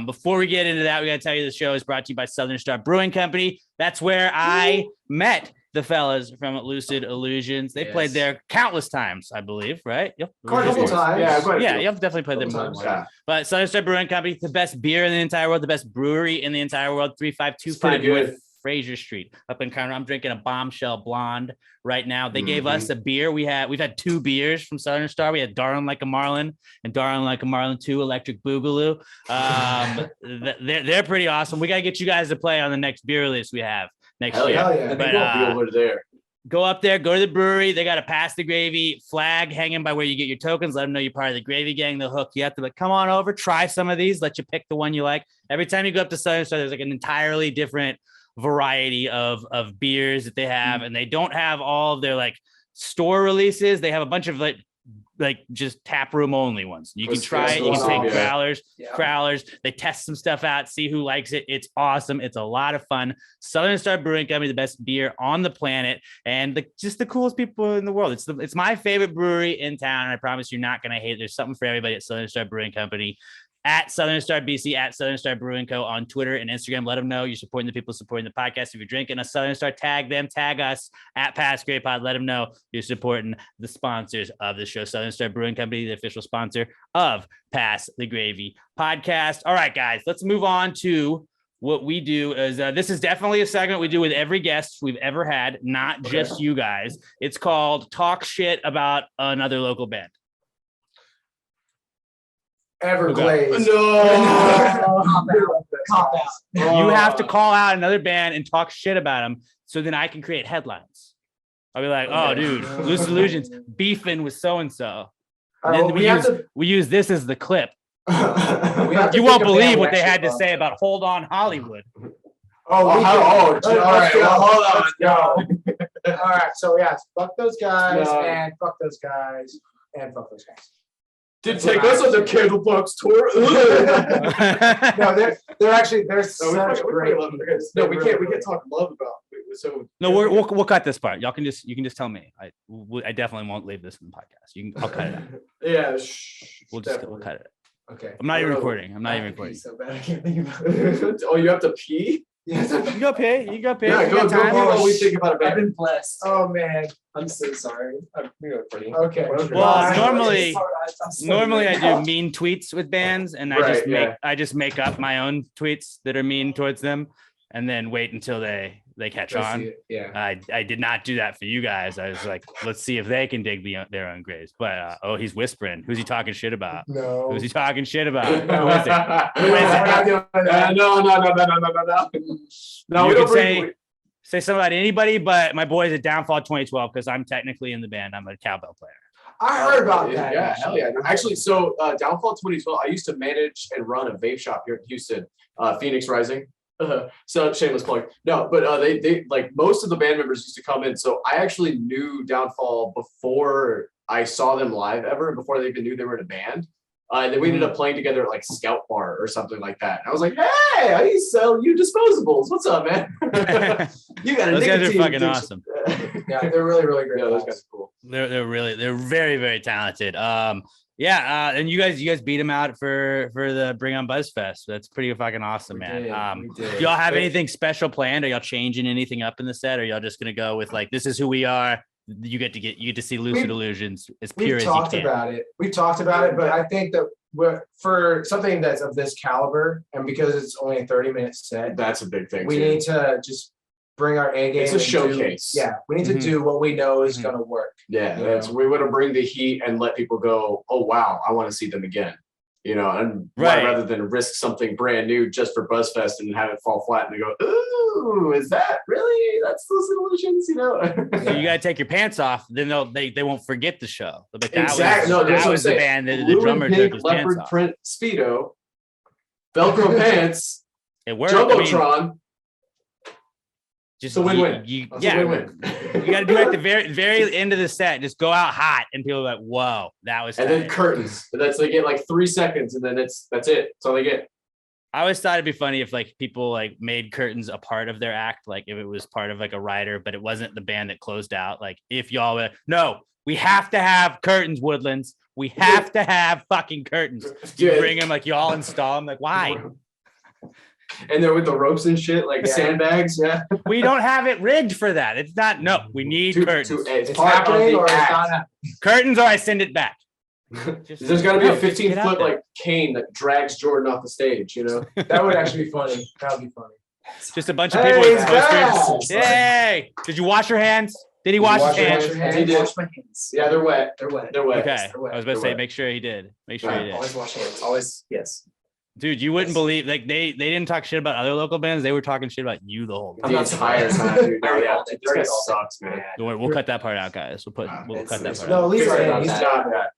Before we get into that, we gotta tell you the show is brought to you by Southern Star Brewing Company. That's where I met the fellas from Lucid Illusions. They played there countless times, I believe, right? Yep. Quite a couple times. Yeah, you've definitely played them more. Yeah. But Southern Star Brewing Company, the best beer in the entire world, the best brewery in the entire world. 3525 North Fraser Street up in Conroe. I'm drinking a Bombshell Blonde right now. They gave us a beer. We've had 2 beers from Southern Star. We had Darling Like a Marlin and Darling Like a Marlin 2 Electric Boogaloo. They're pretty awesome. We got to get you guys to play on the next beer release we have next year. Hell yeah. But be over there. Go up there, go to the brewery. They got a Pass the Gravy flag hanging by where you get your tokens. Let them know you're part of the Gravy Gang. They'll hook you up. They're like, come on over, try some of these. Let you pick the one you like. Every time you go up to Southern Star, there's like an entirely different variety of beers that they have, and they don't have all of their like store releases. They have a bunch of like like just tap room only ones. You can try it. You can take crowlers. They test some stuff out, see who likes it. It's awesome. It's a lot of fun. Southern Star Brewing Company, the best beer on the planet, and just the coolest people in the world. It's my favorite brewery in town. And I promise you're not gonna hate it. There's something for everybody at Southern Star Brewing Company. At Southern Star BC, at Southern Star Brewing Co. on Twitter and Instagram. Let them know you're supporting the people supporting the podcast. If you're drinking a Southern Star, tag them, tag us at Past Great Pod. Let them know you're supporting the sponsors of the show. Southern Star Brewing Company, the official sponsor of Pass the Gravy podcast. All right, guys, let's move on to what we do. Is this is definitely a segment we do with every guest we've ever had, not just you guys. It's called Talk Shit About Another Local Band. Everglades. No. Cop out. You have to call out another band and talk shit about them, so then I can create headlines. I'll be like, "Oh, dude, Lucid Illusions beefing with so and so." And then we use this as the clip. You won't believe what they had to say about "Hold On Hollywood." All right. Hold on. All right. So fuck those guys and fuck those guys and fuck those guys. Did take us on the Candlebox tour. No, they're such great. No, we can't talk love about. So no, we'll cut this part. You can just tell me. I definitely won't leave this in the podcast. I'll cut it out. Yeah, We'll cut it. Okay. I'm not even recording. So bad, I can't think about it. Oh, you have to pee? Yes, you go pay. Yeah, go while we think about it. I've been blessed. Oh man, I'm so sorry. Okay. Well, normally I do mean tweets with bands, and I just make up my own tweets that are mean towards them, and then wait until they catch on. Yeah. I did not do that for you guys. I was like, let's see if they can dig their own graves. But he's whispering. Who's he talking shit about? No. Who's he talking shit about? No. Who is it? No, you can say something about anybody, but my boys at Downfall 2012, because I'm technically in the band. I'm a cowbell player. I heard about that. Yeah, hell yeah. Actually, so Downfall 2012, I used to manage and run a vape shop here in Houston, Phoenix Rising. So shameless plug. No, but they like most of the band members used to come in. So I actually knew Downfall before I saw them live ever, before they even knew they were in a band. And then we ended up playing together at like Scout Bar or something like that. And I was like, hey, I sell you disposables. What's up, man? You got a Those guys are fucking addiction. awesome. Yeah, they're really, really great. Yeah, those guys are cool. They're very, very talented. And you guys beat them out for the Bring On Buzzfest. That's pretty fucking awesome, man. Do y'all have anything special planned? Are y'all changing anything up in the set? Or are y'all just gonna go with like, this is who we are? You get to see Lucid Illusions as pure as you can. We've talked about it, but I think that for something that's of this caliber, and because it's only a 30-minute set, that's a big thing. We need to just bring our A game. It's a showcase. We need to do what we know is going to work. Yeah, we want to bring the heat and let people go, oh wow, I want to see them again. And rather than risk something brand new just for Buzzfest and have it fall flat and they go, ooh, is that really? That's Lucid Illusions, So you got to take your pants off, then they won't forget the show. Like, exactly. That was the band that the drummer took his pants off. Print Speedo, Velcro pants, it worked. Jumbotron. Just a win-win. You got to do it at the very end of the set. Just go out hot, and people are like, "Whoa, that was." And then curtains. And they get like 3 seconds, and then that's it. That's all they get. I always thought it'd be funny if like people like made curtains a part of their act, like if it was part of like a rider, but it wasn't the band that closed out. Like if y'all were, no, we have to have curtains, Woodlands. We have to have fucking curtains. You bring them, like y'all install them. Like why? And they're with the ropes and shit, like sandbags. Yeah. We don't have it rigged for that. It's not. No, we need curtains. It's part of the act. Curtains, or I send it back. There's got to be a 15-foot like cane that drags Jordan off the stage. That would actually be funny. That would be funny. Just a bunch of people with posters. Yay! Did you wash your hands? Did he wash his hands? He did. Wash my hands. Yeah, they're wet. They're wet. Okay. I was about to say, make sure he did. Make sure he did. Always wash hands. Always, yes. Dude, you wouldn't believe, like they didn't talk shit about other local bands. They were talking shit about you the whole time. The entire time, dude. Yeah, this guy sucks, man. Don't worry, we'll cut that part out, guys. We'll cut that part out. No, leave it. He's not that.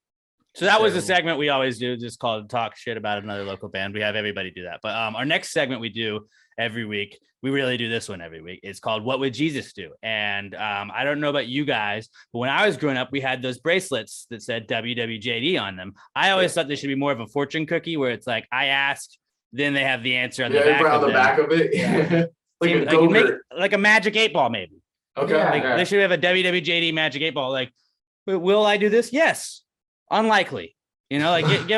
So that was a segment we always do, just called Talk Shit About Another Local Band. We have everybody do that. But our next segment we do every week, we really do this one every week. It's called What Would Jesus Do? And I don't know about you guys, but when I was growing up, we had those bracelets that said WWJD on them. I always thought they should be more of a fortune cookie where it's like, I ask, then they have the answer on the back of it. Yeah. like a magic 8-ball, maybe. Okay. They should have a WWJD magic 8-ball. Like, will I do this? Yes. Unlikely, give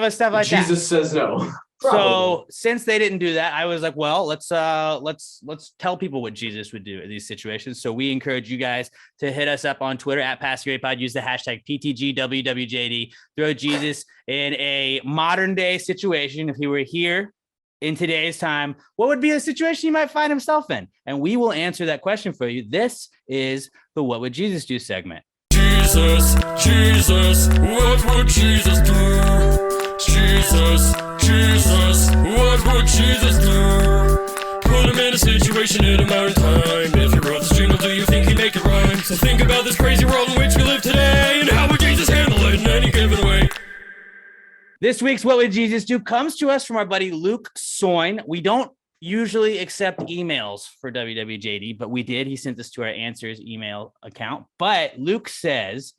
us stuff like Jesus that. says no. So since they didn't do that, I was like, well, let's tell people what Jesus would do in these situations. So we encourage you guys to hit us up on Twitter at PassYourPod. Use the hashtag PTGWWJD. Throw Jesus in a modern day situation. If he were here in today's time, what would be a situation he might find himself in? And we will answer that question for you. This is the What Would Jesus Do segment. Jesus, what would Jesus do? Jesus, what would Jesus do? Put him in a situation in a modern time. If he wrote this jingle, do you think he'd make it rhyme? So think about this crazy world in which we live today, and how would Jesus handle it in any given way? This week's What Would Jesus Do comes to us from our buddy Luke Soin. We don't usually accept emails for WWJD, but we did. He sent this to our answers email account. But Luke says,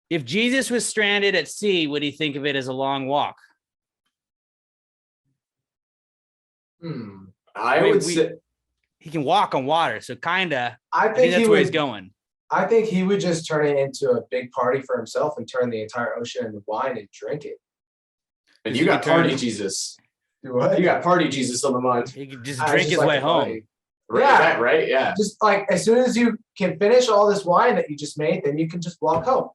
if Jesus was stranded at sea, would he think of it as a long walk? I would say he can walk on water, so kinda. I think that's where he's going. I think he would just turn it into a big party for himself and turn the entire ocean into wine and drink it. And you got party Jesus. What? You got party Jesus on the mind. He could just drink his way home. Right. Yeah. Just like as soon as you can finish all this wine that you just made, then you can just walk home.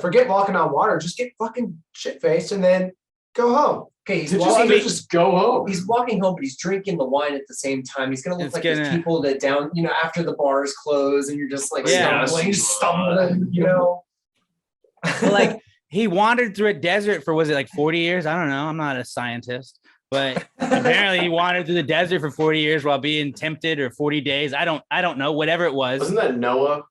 Forget walking on water. Just get fucking shit faced and then go home. Okay, just go home. He's walking home, but he's drinking the wine at the same time. He's gonna look those people that down, after the bars close, and you're just like stumbling. Like he wandered through a desert for 40 years? I don't know. I'm not a scientist, but apparently he wandered through the desert for 40 years while being tempted, or 40 days. I don't know. Whatever it was. Wasn't that Noah?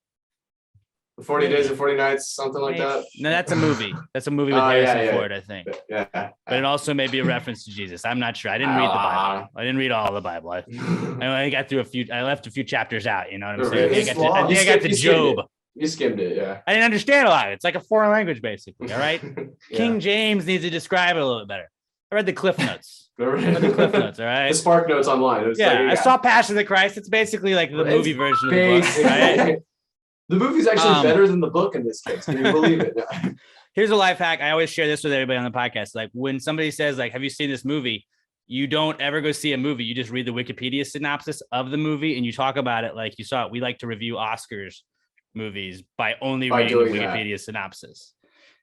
40 Days and 40 Nights, something like that. No, that's a movie. That's a movie with Harrison Ford, I think. Yeah. But it also may be a reference to Jesus. I'm not sure. I didn't read the Bible. I didn't read all the Bible. I got through I left a few chapters out. You know what I'm saying? I think I got to Job. You skimmed it, yeah. I didn't understand a lot. It's like a foreign language, basically. All right. King James needs to describe it a little bit better. I read the Cliff Notes. All right. The Spark Notes online. I saw Passion of the Christ. It's basically like the movie version of the book. Right? The movie's actually better than the book in this case. Can you believe it? Here's a life hack. I always share this with everybody on the podcast. Like when somebody says, have you seen this movie? You don't ever go see a movie. You just read the Wikipedia synopsis of the movie and you talk about it like you saw it. We like to review Oscars movies by only reading the Wikipedia synopsis.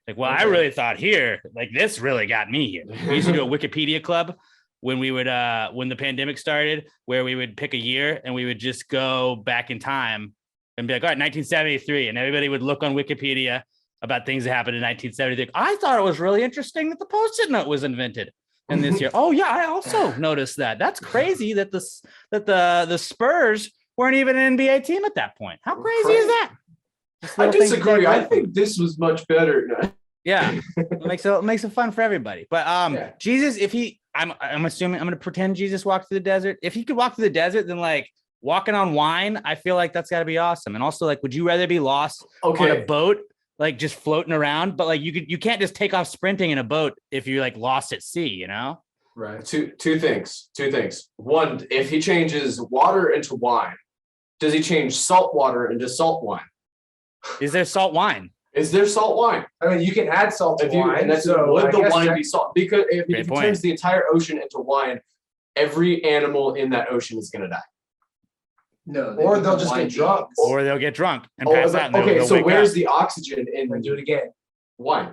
I really thought here, this really got me here. We used to do a Wikipedia club when we would, when the pandemic started, where we would pick a year and we would just go back in time and be like, all right, 1973. And everybody would look on Wikipedia about things that happened in 1973. I thought it was really interesting that the Post-it note was invented in this year. Oh yeah, I also noticed that. That's crazy that the Spurs weren't even an NBA team at that point. How crazy is that? I disagree. I think this was much better. Yeah, it makes it fun for everybody. But Jesus, if I'm assuming, I'm going to pretend Jesus walked through the desert. If he could walk through the desert, then walking on wine, I feel like that's got to be awesome. And also, would you rather be lost on a boat, just floating around? But you can't just take off sprinting in a boat if you're lost at sea, Right. Two things. One, if he changes water into wine, does he change salt water into salt wine? Is there salt wine? Is there salt wine? I mean, you can add salt to wine. Would the wine be salt? Because if he turns the entire ocean into wine, every animal in that ocean is going to die. No, or they'll just get drunk. Or they'll get drunk and pass out. Okay, so where's the oxygen in? Do it again. Wine.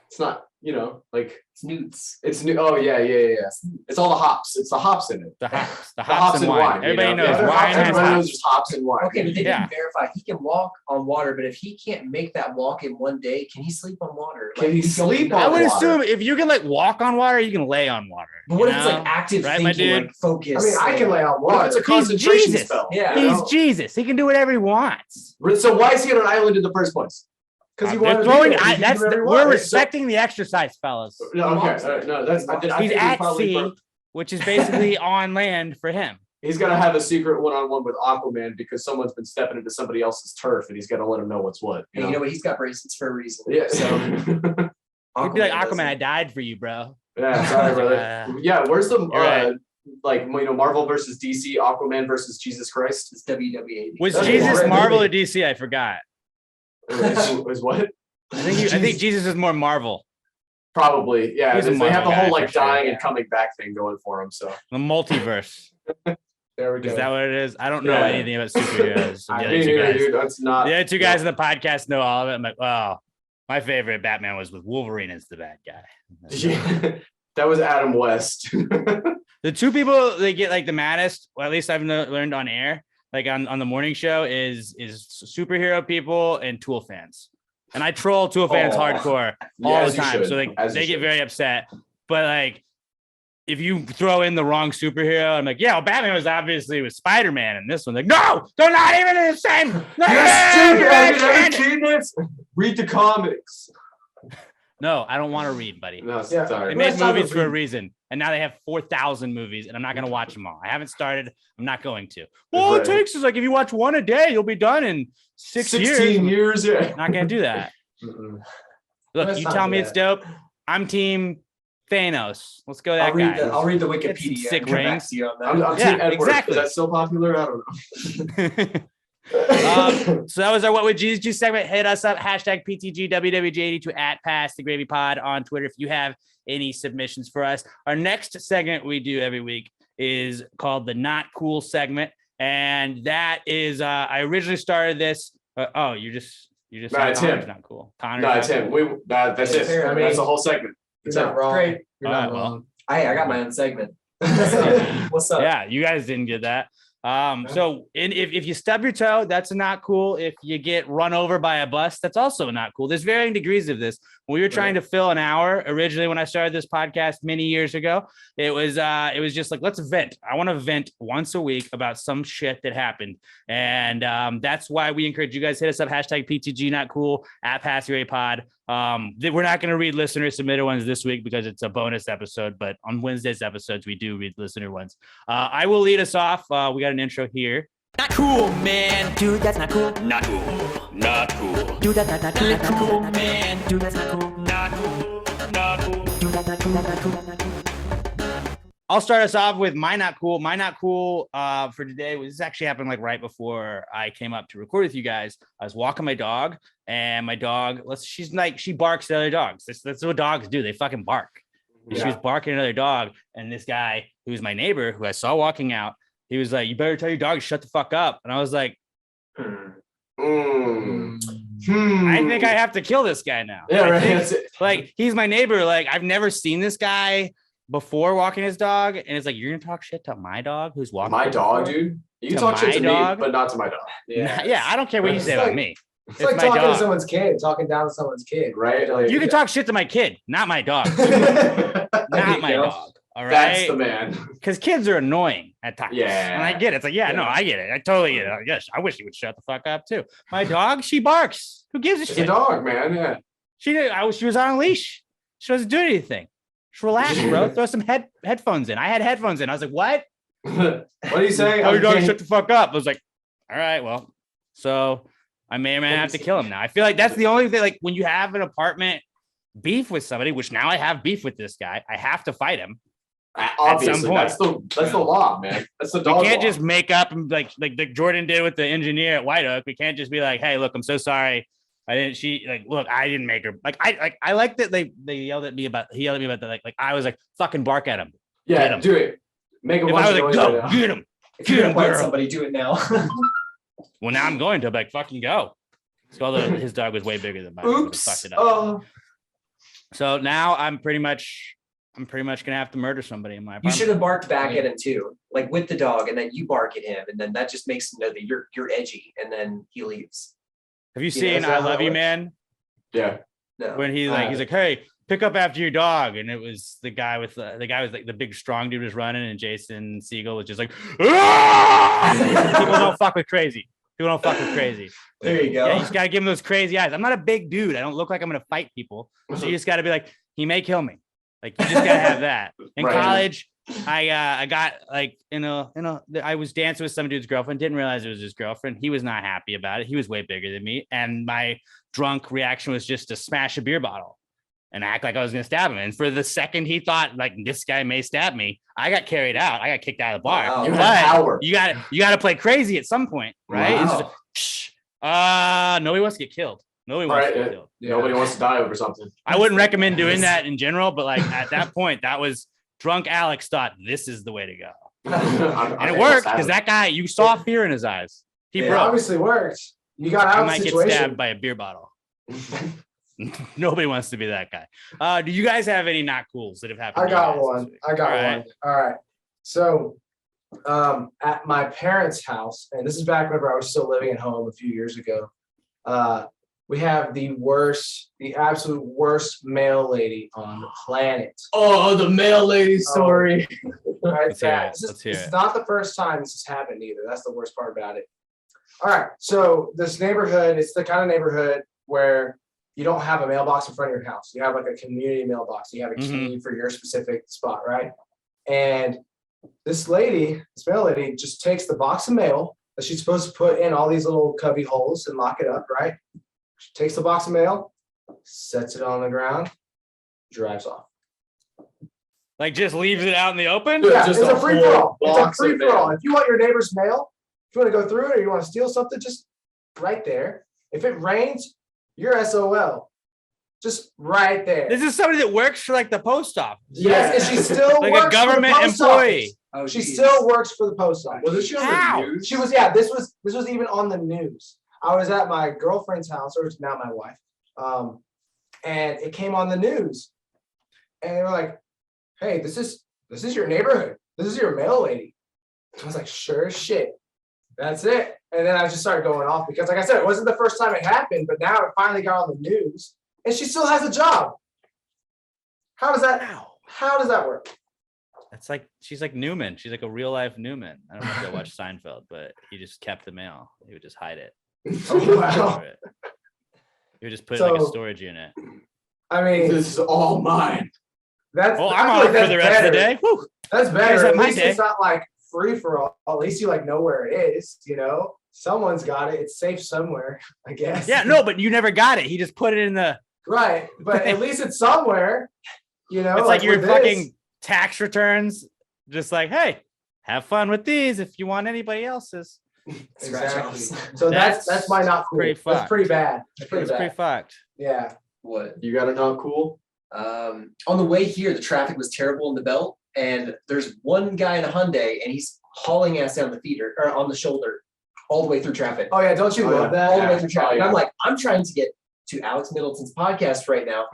It's not, it's newts. It's new. Oh yeah. It's all the hops. It's the hops in it. The hops and wine. Everybody knows wine has hops. Knows there's hops and wine. Okay, but they didn't verify. He can walk on water, but if he can't make that walk in one day, can he sleep on water? Can he sleep on water? I would assume if you can walk on water, you can lay on water. But what if it's active thinking, focus? I mean, I can lay on water. It's a concentration spell. Yeah, he's Jesus. He can do whatever he wants. So why is he on an island in the first place? Because They're throwing. We're respecting the exercise, fellas. No, okay. No, that's. He's at sea, which is basically on land for him. He's got to have a secret one-on-one with Aquaman because someone's been stepping into somebody else's turf, and he's got to let him know what's what. You know what? He's got bracelets for a reason. Yeah. So He'd be like, Aquaman, I died for you, bro. Yeah, sorry, brother. Yeah, where's the Marvel versus DC, Aquaman versus Jesus Christ? It's WWE. Was Jesus Marvel or DC? I forgot. Was what? I think Jesus is more Marvel. Probably, yeah. They have the whole dying and coming back thing going for him. So the multiverse. There we go. Is that what it is? I don't know anything about superheroes. Dude, that's not. The other two guys in the podcast know all of it. I'm like, well, my favorite Batman was with Wolverine as the bad guy. That was Adam West. The two people they get like the maddest, or at least I've learned on air, like on the morning show, is superhero people and Tool fans. And I troll Tool fans hardcore all the time. So like they get very upset. But like if you throw in the wrong superhero, I'm like, yeah, well, Batman was obviously with Spider-Man, and this one's like, no, they're not even in the same. Read the comics. No, I don't want to read, buddy. No, sorry. They made movies for a reason, and now they have 4,000 movies, and I'm not going to watch them all. I haven't started. I'm not going to. Well, it takes is like if you watch one a day, you'll be done in 16 years. Yeah. Not going to do that. Look, you tell me it's dope. I'm team Thanos. Let's go that guy. I'll read the Wikipedia. Sick rings. I'm team Edward. Exactly. Is that still popular? I don't know. So that was our What Would Jesus Do segment. Hit us up, hashtag PTGWWG82 at Pass the Gravy Pod on Twitter if you have any submissions for us. Our next segment we do every week is called the Not Cool segment. And that is, I originally started this. You just it's him. Not cool. Connor's no, it's him. That's it. Fair. I mean, that's the whole segment. You're not wrong. Great. You're not wrong. I got my own segment. What's up? Yeah, you guys didn't get that. So if you stub your toe, that's not cool. If you get run over by a bus, that's also not cool. There's varying degrees of this. When we were trying to fill an hour originally, when I started this podcast many years ago, it was just like, let's vent. I want to vent once a week about some shit that happened. And that's why we encourage you guys hit us up, hashtag PTG not cool at Pass the Gravy Pod. We're not going to read listener submitted ones this week because it's a bonus episode, but on Wednesday's episodes, we do read listener ones. I will lead us off. We got an intro here. Not cool, man. Dude, that's not cool. Not cool. Not cool. Dude, that's not cool. Not cool, man. Dude, that's not cool. Not cool. Not cool. Dude, that's not cool. Not cool. Not cool. I'll start us off with my not cool. My not cool for today was this actually happened like right before I came up to record with you guys. I was walking my dog, and my dog, she barks at other dogs. That's what dogs do. They fucking bark. Yeah. She was barking at another dog, and this guy who was my neighbor, who I saw walking out, he was like, "You better tell your dog to shut the fuck up." And I was like, I think I have to kill this guy now. Yeah, right. Like, he's my neighbor. Like, I've never seen this guy before walking his dog, and it's like, you're gonna talk shit to my dog who's walking my dog, dude. You can talk shit to me, but not to my dog. Yeah, I don't care what you say about me. It's like talking to someone's kid, talking down to someone's kid, right? Like, you can talk shit to my kid, not my dog. Not my dog. All right, that's the man. Because kids are annoying at times. Yeah, and I get it. It's like, no, I get it. I totally get it. Yes, I wish he would shut the fuck up too. My dog, she barks. Who gives a shit? It's a dog, man. Yeah. She was on a leash. She doesn't do anything. Just relax, bro. Throw some headphones in. I had headphones in. I was like, what? What are you saying? Oh, your dog, shut the fuck up. I was like, all right, well, so I may or may not have to kill him now. I feel like that's the only thing. Like, when you have an apartment beef with somebody, which now I have beef with this guy, I have to fight him. Obviously, at some point. That's the law, man. That's the dog. We can't law. just make up and like Jordan did with the engineer at White Oak. We can't just be like, hey, look, I'm so sorry. I didn't make her. I like that they yelled at me about. He yelled at me about that. Like I was like, fucking bark at him. Yeah, do it. Make him. If I was like, go get him. If you don't fight somebody, do it now. Well, now I'm going to like fucking go. So although his dog was way bigger than mine. Oops. Fucked it up. So now I'm pretty much gonna have to murder somebody in my apartment. You should have barked back at him too, like with the dog, and then you bark at him, and then that just makes him know that you're edgy, and then he leaves. Have you seen I Love You, Man? Yeah. No. When he's like, hey, pick up after your dog, and it was the guy was like the big strong dude was running, and Jason Segel was just like, people don't fuck with crazy. People don't fuck with crazy. There you go. Yeah, you just gotta give him those crazy eyes. I'm not a big dude. I don't look like I'm gonna fight people. So you just gotta be like, he may kill me. Like you just gotta have that. In college, I got like I was dancing with some dude's girlfriend. Didn't realize it was his girlfriend. He was not happy about it. He was way bigger than me, and my drunk reaction was just to smash a beer bottle and act like I was gonna stab him. And for the second he thought like this guy may stab me, I got carried out. I got kicked out of the bar. Wow. You had power. You got to play crazy at some point, right? Wow. It's just, nobody wants to get killed. Nobody wants to get killed. Nobody wants to die over something. I wouldn't recommend doing that in general, but like at that point, that was drunk Alex thought this is the way to go. And it worked because that guy, you saw fear in his eyes. He It broke. obviously worked. You got out I of the might get situation. stabbed by a beer bottle. Nobody wants to be that guy. Do you guys have any not cools that have happened? I got one. I got All right. one. All right. So at my parents' house, and this is back whenever I was still living at home a few years ago, we have the absolute worst mail lady on the planet. Oh, the mail lady story. Right, Let's hear that. it. Let's hear This it. is not the first time this has happened either. That's the worst part about it. All right. So this neighborhood, it's the kind of neighborhood where you don't have a mailbox in front of your house. You have like a community mailbox. You have a key for your specific spot, right? And this mail lady just takes the box of mail that she's supposed to put in all these little cubby holes and lock it up, right? She takes the box of mail, sets it on the ground, drives off. Like just leaves it out in the open? Dude, Yeah, just it's a a free for all. whole It's a box of free for all. mail. If you want your neighbor's mail, if you want to go through it or you want to steal something, just right there. If it rains, you're SOL. Just right there. This is somebody that works for like the post office. Yes, and she still Like works a government for the post employee. office. Oh, She geez. still works for the post office. Wasn't she on Ow. the news? She was, yeah, this was even on the news. I was at my girlfriend's house, or it's now my wife. And it came on the news. And they were like, hey, this is your neighborhood. This is your mail lady. I was like, sure as shit. That's it. And then I just started going off because, like I said, it wasn't the first time it happened, but now it finally got on the news. And she still has a job. How does that work? That's like she's like Newman. She's like a real life Newman. I don't know if you watched Seinfeld, but he just kept the mail. He would just hide it. Oh, wow. He would just put it in like a So- storage unit. I mean, This is all mine. that's. Well, I I'm feel off like for that's the rest of the better. day. Whew. That's Guys better. have At my least day. it's not like free for all. At least you like know where it is, Someone's got it. It's safe somewhere, I guess. Yeah, no, but you never got it. He just put it in the. Right. But at least it's somewhere, It's like your with this. fucking tax returns. Just like, hey, have fun with these if you want anybody else's. Exactly. So that's my not cool. pretty That's fucked. pretty bad. That's pretty It's bad. pretty fucked. Yeah. What? You got a not cool? On the way here, the traffic was terrible in the belt, and there's one guy in a Hyundai, and he's hauling ass down the feeder or on the shoulder, all the way through traffic. Oh yeah. Don't you Oh, love yeah. that? All the way through traffic. Oh, And I'm yeah. like, I'm trying to get to Alex Middleton's podcast right now,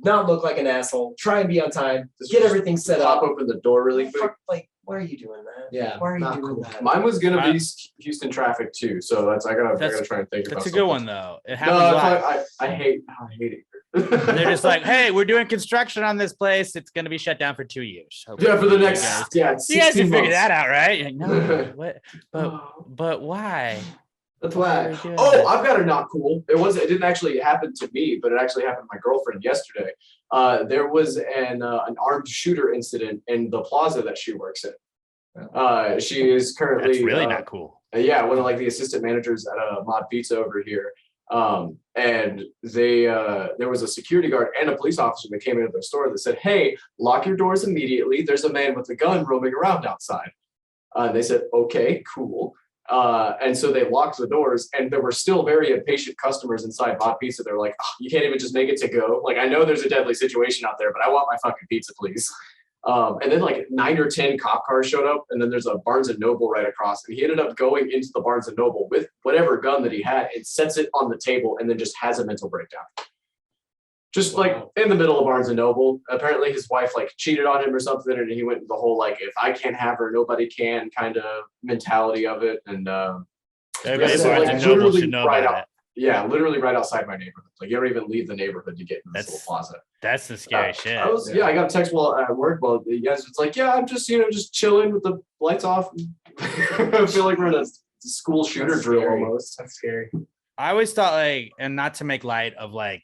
not look like an asshole, try and be on time, get everything set Pop up. open the door really quick. Like, why are you doing that? Yeah, Why are you not doing cool. that? Mine was gonna Wow. be Houston traffic too, so I gotta try and think about. That's a good one though. It No, happens a lot. I hate it. And they're just like, hey, we're doing construction on this place. It's gonna be shut down for 2 years. Yeah, for the You next guys- yeah. You guys 16 can figure months. that out, right? You're like, no, what? But why? That's Why are why. we doing Oh, that? I've got a not cool. It didn't actually happen to me, but it actually happened to my girlfriend yesterday. There was an armed shooter incident in the plaza that she works in. She is currently That's really not cool. yeah, one of like the assistant managers at Mod Pizza over here. And there was a security guard and a police officer that came into the store that said, hey, lock your doors immediately. There's a man with a gun roaming around outside. They said, okay, cool. And so they locked the doors, and there were still very impatient customers inside Mod Pizza. They're like, oh, you can't even just make it to go. Like, I know there's a deadly situation out there, but I want my fucking pizza, please. And then like 9 or 10 cop cars showed up, and then there's a Barnes and Noble right across, and he ended up going into the Barnes and Noble with whatever gun that he had and sets it on the table and then just has a mental breakdown. Just like in the middle of Barnes and Noble. Apparently his wife like cheated on him or something, and he went into the whole like, if I can't have her, nobody can kind of mentality of it. And Everybody Yeah, at so, Barnes like, and Noble literally should know right about out- it. yeah, literally right outside my neighborhood. Like you don't even leave the neighborhood to get in this That's- little plaza. That's the scary shit. I got a text while at work. Well, you guys, it's like, yeah, I'm just, just chilling with the lights off. I feel like we're in a school shooter drill almost. That's scary. I always thought like, and not to make light of like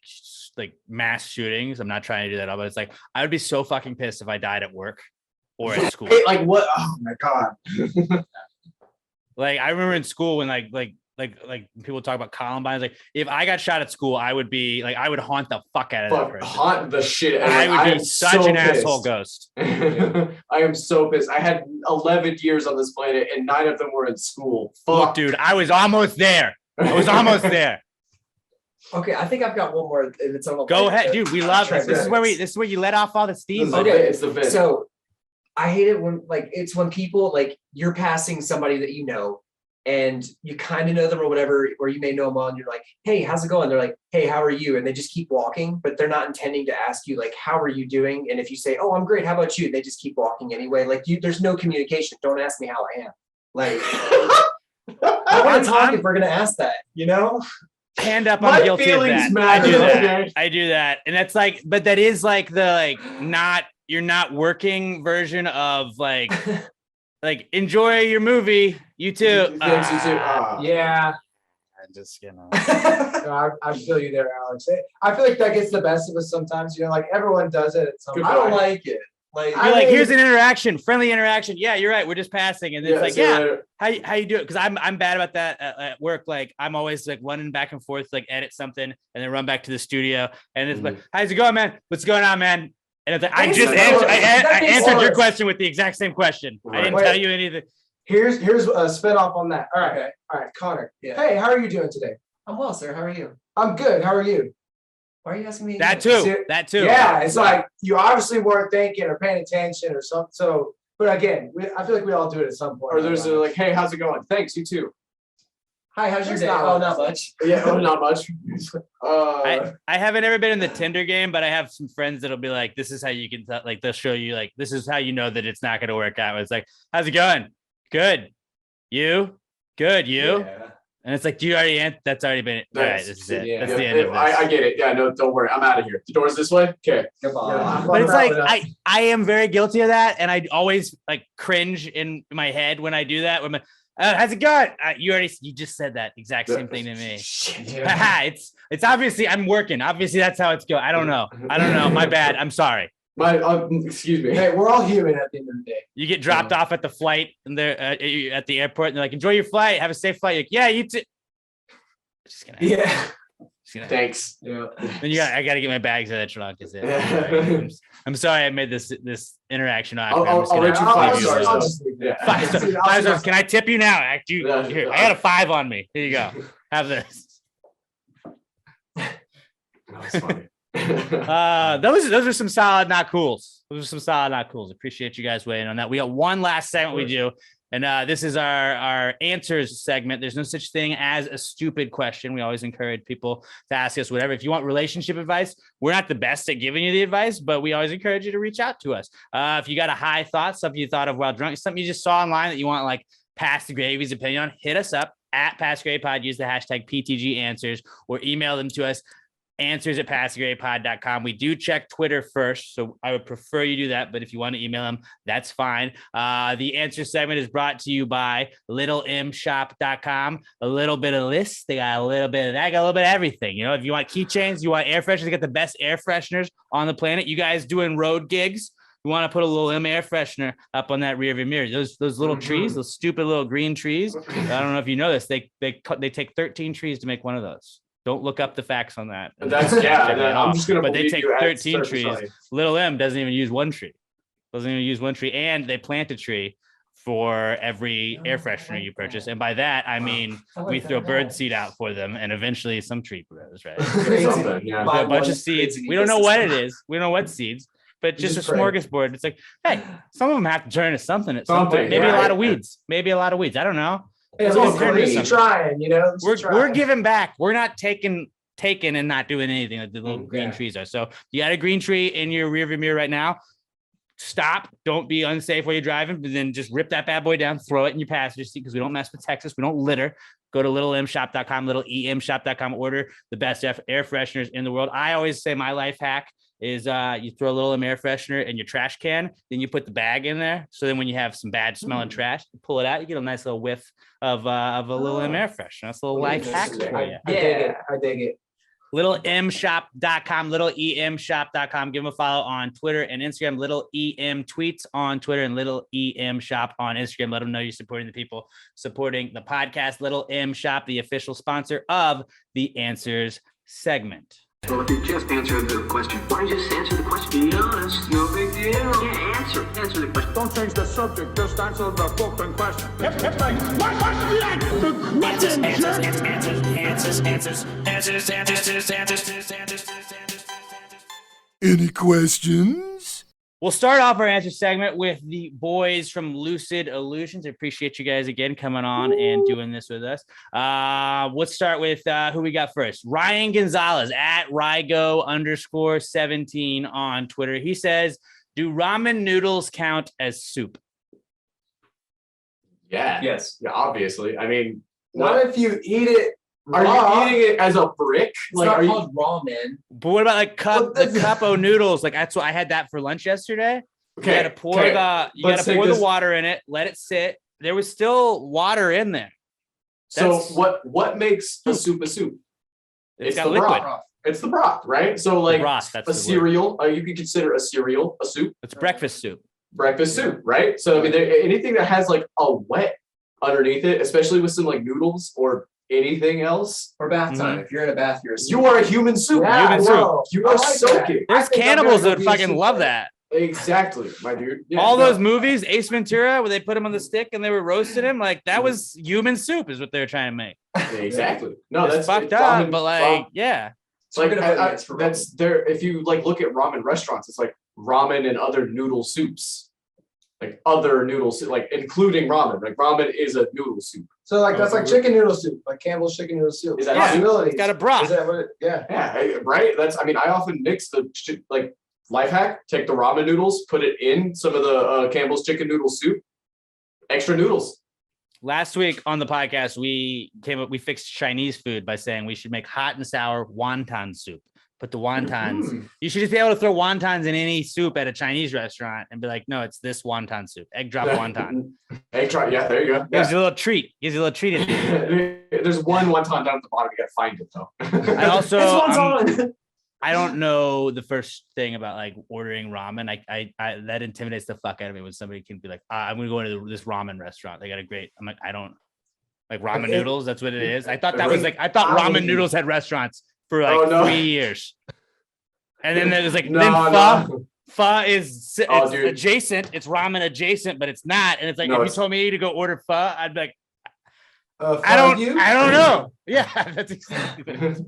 mass shootings. I'm not trying to do that, but it's like I would be so fucking pissed if I died at work or at school. Hey, like what? Oh my god. Like I remember in school when like people talk about Columbine. Like if I got shot at school, I would be like I would haunt the fuck out of that person. Haunt the shit. I would be such an asshole ghost. I am so pissed. I had 11 years on this planet, and 9 of them were in school. Fuck, look, dude, I was almost there. I was almost there. Okay, I think I've got one more. It's on Go ahead, dude. We love this. This is where you let off all the steam. Okay, it's the vid. So I hate it when it's when people like you're passing somebody that you know and you kind of know them or whatever, or you may know them all, and you're like, hey, how's it going? They're like, hey, how are you? And they just keep walking, but they're not intending to ask you like, how are you doing? And if you say, oh, I'm great, how about you? They just keep walking anyway. Like there's no communication. Don't ask me how I am. Like I want to talk if we're gonna ask that, you know? Hand up, I'm guilty of that. Matter. I do that. And that's like, but that is like the you're not working version of like enjoy your movie. You too. Thanks, you too. Yeah. I'm just I feel you there, Alex. I feel like that gets the best of us sometimes. You know, like everyone does it at some point. I don't like it. Like, here's an interaction, friendly interaction. Yeah, you're right. We're just passing, and it's how you do it? Because I'm bad about that at work. Like I'm always like running back and forth, like edit something and then run back to the studio, and it's like, how's it going, man? What's going on, man? And it's like I answered your question with the exact same question. Right. I didn't tell you anything. Here's a spin off on that. All right, okay. All right, Connor. Yeah. Hey, how are you doing today? I'm well, sir. How are you? I'm good. How are you? Why are you asking me? That too. Yeah, it's like you obviously weren't thinking or paying attention or something. So, but again, I feel like we all do it at some point. Or there's like, hey, how's it going? Thanks, you too. Hi, how's your day? Oh, not much. Yeah, not much. I haven't ever been in the Tinder game, but I have some friends that'll be like, this is how you can like they'll show you like this is how you know that it's not going to work out. It's like, how's it going? Good. You? Good. You? Yeah. And it's like, do you already answer? That's already been. All right, this is it. Yeah. That's the end of this. I get it. Yeah, no, don't worry. I'm out of here. The door's this way. Okay. Yeah, but it's like I am very guilty of that, and I always like cringe in my head when I do that. When how's it going? You just said that exact same thing to me. It's obviously I'm working. Obviously that's how it's going. I don't know. My bad. I'm sorry. Excuse me. Hey, we're all human at the end of the day. You get dropped off at the flight and they're at the airport and they're like, enjoy your flight. Have a safe flight. You're like, yeah, you too. Just gonna Thanks. Yeah. Then I got to get my bags at that trunk. Is it? I'm sorry I made this interaction. I'll let you 5 stars. Five stars. Can I tip you now? Here, I got a 5 on me. Here you go. Have this. That's funny. Those are some solid not cools. Appreciate you guys weighing on that. We got one last segment we do, and this is our answers segment. There's no such thing as a stupid question. We always encourage people to ask us whatever. If you want relationship advice, we're not the best at giving you the advice, but we always encourage you to reach out to us. If you got a high thought, something you thought of while drunk, something you just saw online that you want like Pass the Gravy's opinion on, hit us up at Pass Gravy Pod. Use the hashtag PTG Answers or email them to us. answers@passthegravypod.com. We do check Twitter first, so I would prefer you do that, but if you want to email them, that's fine. The answer segment is brought to you by littlemshop.com. A little bit of lists, they got a little bit of that, got a little bit of everything. You know, if you want keychains, you want air fresheners, they got the best air fresheners on the planet. You guys doing road gigs, you want to put a little air freshener up on that rear view mirror. Those little trees, those stupid little green trees. I don't know if you know this, they take 13 trees to make one of those. Don't look up the facts on that. I'm just gonna. But they take 13 trees. Little M doesn't even use one tree. And they plant a tree for every air freshener you purchase. And by that I mean we throw bird seed out for them, and eventually some tree grows. Right? A bunch of seeds. We don't know what it is. We don't know what seeds. But just a smorgasbord. It's like, hey, some of them have to turn into something at some point. Maybe a lot of weeds. I don't know. It's trying, you know. We're giving back. We're not taking and not doing anything like the little green trees are. So you got a green tree in your rearview mirror right now. Stop. Don't be unsafe while you're driving, but then just rip that bad boy down, throw it in your passenger seat, because we don't mess with Texas. We don't litter. Go to littlemshop.com, littlemshop.com, order the best air fresheners in the world. I always say my life hack is you throw a little air freshener in your trash can, then you put the bag in there. So then when you have some bad smelling trash, you pull it out, you get a nice little whiff of a little air freshener. That's a little life hack for you. I dig it. littleemshop.com, littleemshop.com. Give them a follow on Twitter and Instagram. Little EM tweets on Twitter and Little EM Shop on Instagram. Let them know you're supporting the people supporting the podcast. Little M Shop, the official sponsor of the Answers segment. Well, if you just answered the question, why don't you just answer the question? Be honest, no big deal. Yeah, answer the question. Don't change the subject, just answer the fucking question. Any questions? We'll start off our answer segment with the boys from Lucid Illusions. I appreciate you guys again coming on and doing this with us. Let's start with who we got first. Ryan Gonzalez at Rygo_17 on Twitter. He says, do ramen noodles count as soup? Yeah. Yes. Yeah, obviously. I mean, What if you eat it are raw? you eating it as a brick? It's Like, not are you? called ramen. But what about like the cup of noodles? Like that's what I had that for lunch yesterday. You gotta pour the water in it, let it sit. There was still water in there. So what makes a soup a soup? It's got the liquid. broth. It's the broth, right? So like Broth, that's a the word. cereal, you can consider a cereal a soup. It's breakfast soup. Breakfast soup, right? So I mean, anything that has like a wet underneath it, especially with some like noodles or anything else, Or bath time. If you're in a bath, you're a you are a human soup. Yeah, Human whoa. You I are like soaking. There's think I'm cannibals gonna that be a fucking soup love guy. that. Exactly, my dude. Yeah, All no. those movies, Ace Ventura, where they put him on the stick and they were roasting him, like that was human soup, is what they were trying to make. Exactly. No, It's that's fucked it's up, ramen- but like, yeah. Like Talking about it's for that's there. If you like look at ramen restaurants, it's like ramen and other noodle soups, like other noodle soup, like including ramen. Like ramen is a noodle soup. So like that's like chicken noodle soup, like Campbell's chicken noodle soup. Is that Possibilities. It's got a broth. Is that what yeah. Yeah, right. I often mix the like life hack. Take the ramen noodles, put it in some of the Campbell's chicken noodle soup. Extra noodles. Last week on the podcast, we fixed Chinese food by saying we should make hot and sour wonton soup. Put the wontons. You should just be able to throw wontons in any soup at a Chinese restaurant and be like, no, it's this wonton soup. Egg drop wonton. Egg drop. Yeah, there you go. Gives you a little treat. Gives you a little treat. At the end. There's one wonton down at the bottom. You gotta find it though. I also This one's on. I don't know the first thing about like ordering ramen. I that intimidates the fuck out of me when somebody can be like, I'm gonna go into this ramen restaurant. They got a great. I'm like, I don't like ramen noodles. That's what it is. I thought that was like, I thought ramen noodles had restaurants for like 3 years. And then there's like, pho is adjacent. It's ramen adjacent, but it's not. And it's like, if you told me to go order pho, I'd be like, I don't know. Yeah, that's exactly what it is.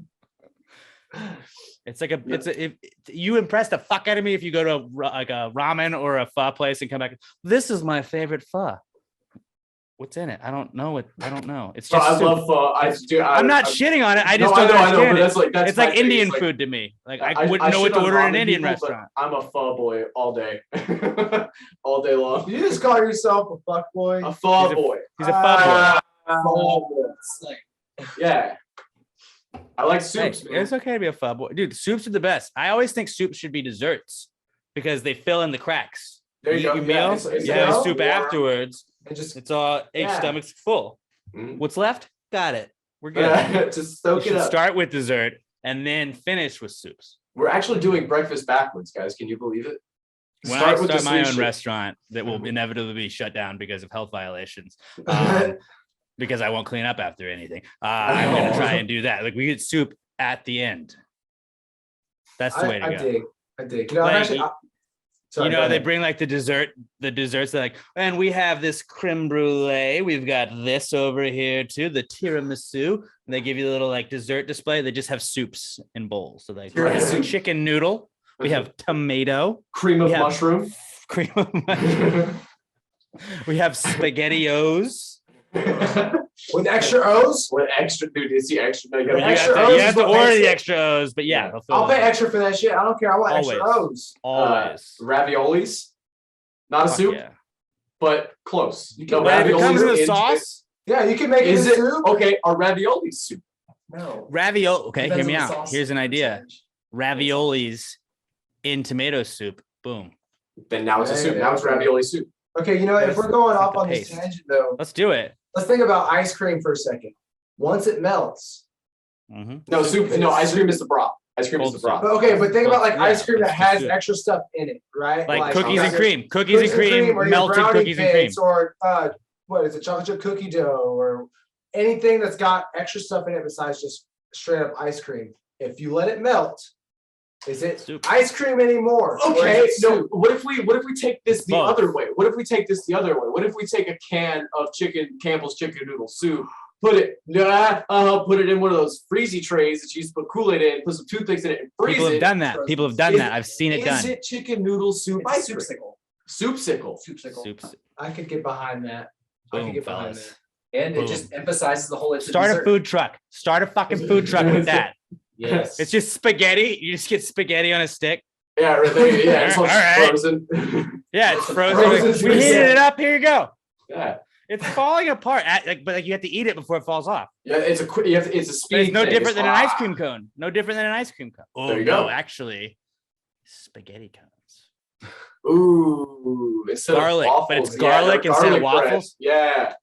It's like if you impress the fuck out of me if you go to like a ramen or a pho place and come back. This is my favorite pho. What's in it? I don't know. It's just. I love pho. I'm not shitting on it. I just don't understand it. It's like Indian food to me. Like I wouldn't know what to order in an Indian restaurant. I'm a pho boy all day, all day long. You just call yourself a fuck boy. A pho boy. He's a pho boy. Yeah. I like soups. Hey, it's okay to be a pho boy, dude. Soups are the best. I always think soups should be desserts because they fill in the cracks. There you go. Eat your meal, you have soup afterwards. It's all stomach's full. What's left? Got it. We're good. Just soak it up. Start with dessert and then finish with soups. We're actually doing breakfast backwards, guys. Can you believe it? When I start my own restaurant that will inevitably be shut down because of health violations, because I won't clean up after anything, I'm going to try and do that. Like we get soup at the end. That's the way to go. I dig. You know, actually, they bring like the desserts. They're like, and we have this creme brulee. We've got this over here too, the tiramisu. And they give you a little like dessert display. They just have soups in bowls. So like chicken noodle. We have tomato. Cream of mushroom. Cream of mushroom. We have SpaghettiOs. With extra O's? With extra, dude, is the extra? No, you have to order the extra O's, but yeah. I'll pay extra for that shit. I don't care. I want extra O's. Always. Raviolis. Not a soup, but close. If it comes in a sauce? Yeah, you can make it in soup. Okay, are raviolis soup? No. Okay, hear me out. Here's an idea. Raviolis in tomato soup. Boom. Then now it's a soup. Now it's ravioli soup. Okay, you know, if we're going off on this paste. tangent though, Let's do it. let's think about ice cream for a second. Once it melts. No soup. No, ice cream is the broth. Ice cream is the broth. But okay, but think about like Yeah, ice cream that it's has soup. extra stuff in it, right? Like cookies and okay. cream. Cookies and cream, or your melted brownie cookies and cream. bits, or what is it, chocolate chip cookie dough, or anything that's got extra stuff in it besides just straight up ice cream. If you let it melt, is it Soup. ice cream anymore? Or Okay, is it no. soup? What if we take this the Both. other way? What if we take this the other way? What if we take a can of Campbell's chicken noodle soup, put it in one of those freezy trays that you used to put Kool-Aid in, put some toothpicks in it, and freeze People it. have done that. People have done that. I've seen it done. Is it chicken noodle soup It's ice cream? soupsicle. Soupsicle. Soups. I could get behind that. I could Boom, get behind fellas. And Boom. it just emphasizes the whole. It's Start a dessert. food truck. Start a fucking food truck with that. Yes. It's just spaghetti. You just get spaghetti on a stick. Yeah, right there. Yeah, it's All right. frozen. Yeah, it's frozen. Frozen we spaghetti. heated it up. Here you go. Yeah, It's falling apart. But you have to eat it before it falls off. yeah. It's a quick. It's a But speed. it's no thing. different It's than an ice cream cone. No different than an ice cream cone. Oh, There you no, go. actually, spaghetti cones. Ooh, instead Garlic, of waffles, but it's yeah, garlic they're instead of garlic bread. waffles? Yeah,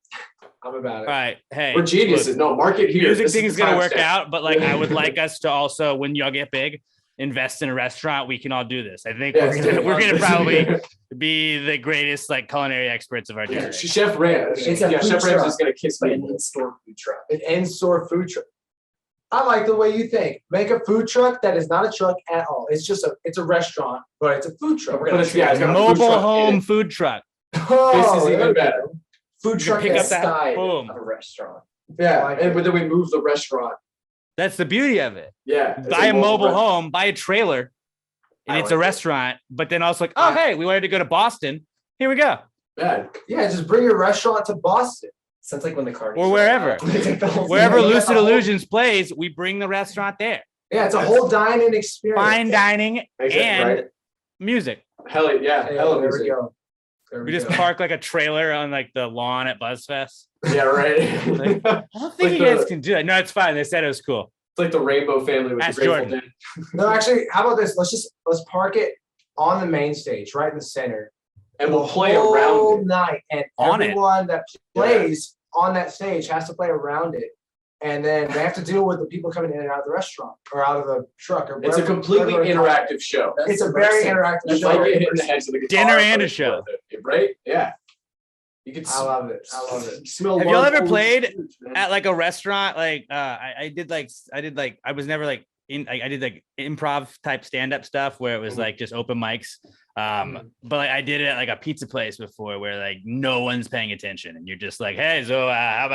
I'm about All it. right. Hey. we're geniuses. look, No, market here. music This thing is is the gonna work timestamp. out, but like I would like us to also, when y'all get big, invest in a restaurant. We can all do this. I think Yeah, we're gonna it's- probably be the greatest like culinary experts of our Yeah, generation. Chef Rams. It's a Yeah, food Chef Rams truck. is gonna kiss But me. an in-store food truck. An in-store food truck. I like the way you think. Make a food truck that is not a truck at all. It's just it's a restaurant, but it's a food truck. But it's- yeah, it's got a food Mobile truck in home it. food truck. Oh, This is there even we better. go. Food You can truck pick up that- inside boom. of a restaurant. Yeah, like and it. but then we move the restaurant. That's the beauty of it. Yeah, it's Buy a mobile restaurant. home, buy a trailer, and I it's like a it. restaurant. But then also like, oh hey, we wanted to go to Boston. Here we go. Yeah, Yeah, just bring your restaurant to Boston. Sounds like when the car Or wherever. Wherever Yeah, Lucid that's a whole- Illusions plays, we bring the restaurant there. Yeah, it's a whole dining experience. Fine dining makes it and right. music. Hell yeah, Hey, hell there music. we go. There We just go. park like a trailer on like the lawn at Buzzfest. Yeah, right. Like, I don't think Like you guys the- can do that. No, it's fine. They said it was cool. It's like the Rainbow Family with Ask the Grateful Jordan. Dead. No, actually, how about this? Let's park it on the main stage, right in the center. And we'll play the whole around it. night, and On it. everyone that plays on that stage has to play around it, and then they have to deal with the people coming in and out of the restaurant or out of the truck or It's a wherever- completely wherever it's at. interactive show. It's a very interactive It's show. like getting hit in the heads with a guitar. Dinner and but a it's show. worth it, right? Yeah. You can I love it. I love it. smell. Have y'all love ever all played these foods, man. At like a restaurant, like I was never like I did like improv type stand-up stuff where it was like just open mics. But like I did it at like a pizza place before where like no one's paying attention and you're just like, hey, so how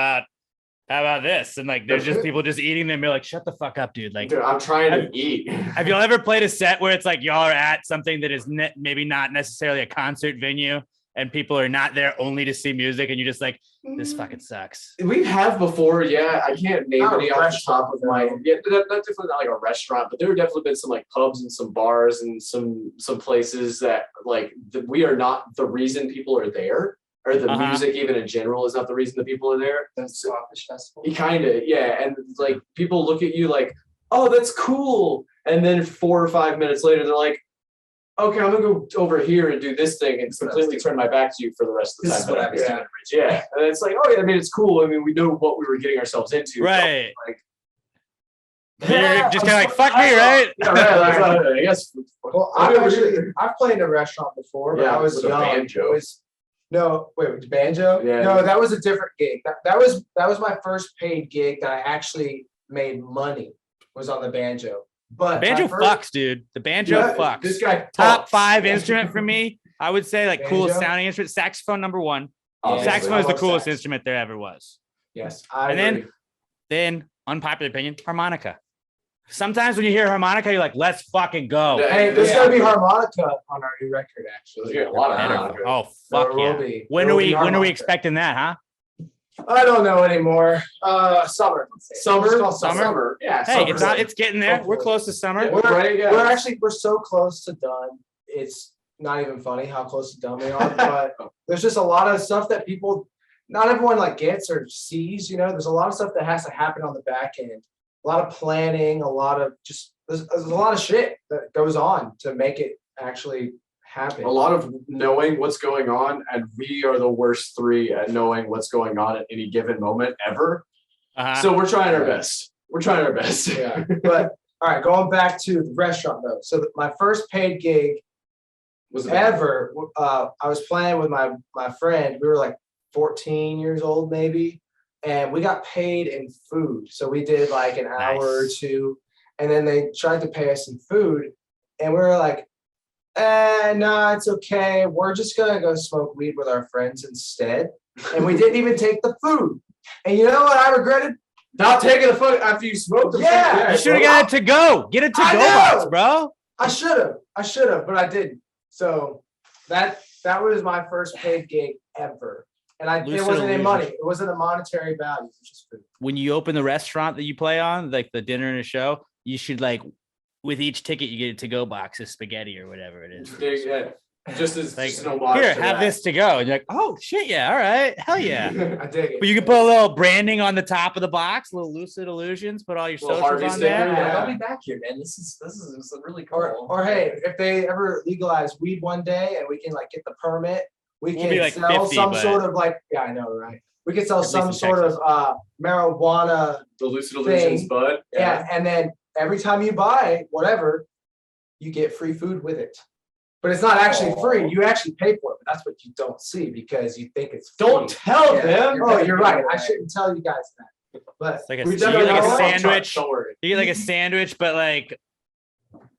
about this? And like there's just people just eating them. You're like, shut the fuck up, dude. Like Dude, I'm trying to eat. have y'all ever played a set where it's like y'all are at something that is maybe not necessarily a concert venue and people are not there only to see music and you're just like, this fucking sucks. We have before, yeah. I can't name Not a any off the restaurant, top of my. though. Yeah, not definitely not like a restaurant, but there have definitely been some like pubs and some bars and some places that like we are not the reason people are there, or the Uh-huh. music even in general is not the reason the people are there. That's Swapfish Festival. Kind of, yeah. And like people look at you like, oh, that's cool, and then 4 or 5 minutes later, they're like, okay, I'm gonna go over here and do this thing and completely turn my back to you for the rest of the This time. is what I was yeah. doing. Yeah, and it's like, oh yeah, I mean, it's cool. I mean, we know what we were getting ourselves into. Right. Like, You're just kind of like, fuck me, right? yeah, right. I guess. Well, I've played in a restaurant before, but Yeah, I was with a young. banjo. It was, no, wait, was it banjo? Yeah. No, that was a different gig. That was my first paid gig that I actually made money, was on the banjo. But Banjo my first- fucks, dude. The banjo Yeah, fucks. This guy Top talks. 5 instrument for me. I would say like coolest Banjo? sounding instrument. Saxophone number 1. Obviously. Saxophone is I the love coolest sax. instrument there ever was. Yes, I And agree. then unpopular opinion, harmonica. Sometimes when you hear harmonica, you're like, let's fucking go. Yeah. Hey, there's Yeah. gonna be harmonica on our new record, actually. There's a lot of Better. harmonica. Oh There fuck will yeah. be. When There are will be we harmonica. expecting that, huh? I don't know anymore. Summer. Summer, It's called summer. Yeah. Hey, summer. it's getting there. We're close to summer. Yeah. Right, yeah. We're so close to done. It's not even funny how close to done we are, but there's just a lot of stuff that not everyone like gets or sees, you know. There's a lot of stuff that has to happen on the back end. A lot of planning, a lot of just there's a lot of shit that goes on to make it actually happen. A lot of knowing what's going on, and we are the worst 3 at knowing what's going on at any given moment ever. So we're trying our best. We're trying our best. Yeah. But all right, going back to the restaurant though. So my first paid gig was ever. I was playing with my friend. We were like 14 years old maybe, and we got paid in food. So we did like an hour or two, and then they tried to pay us in food, and we were like, no, it's okay. We're just gonna go smoke weed with our friends instead. And we didn't even take the food. And you know what I regretted? Not taking the food after you smoked the food. Yeah, you should have got it to go. Get it to go box, bro. I should have, but I didn't. So that was my first paid gig ever. And it wasn't any money. It wasn't a monetary value. It was just food. When you open the restaurant that you play on, like the dinner and a show, you should like, with each ticket, you get a to-go box of spaghetti or whatever it is. Yeah. Just as like, just an homage here, to have that. this to go. And you're like, oh shit, yeah, all right, hell yeah. I dig it. But you can put a little branding on the top of the box, little Lucid Illusions. Put all your Little socials Harvey on sticker, there. yeah. I'll be back here, man. This is really cool. Or hey, if they ever legalize weed one day and we can like get the permit, we We'll can be like sell 50, some but- sort of like, yeah, I know, right? We could sell At least some in sort Texas. of marijuana. The Lucid Illusions, thing. bud. Yeah, and then every time you buy whatever, you get free food with it. But it's not actually free. You actually pay for it. But that's what you don't see because you think it's free. Don't tell them. Oh, you're right. I shouldn't tell you guys that. But It's like we you definitely get like a know. sandwich. Don't worry. You get like a sandwich, but like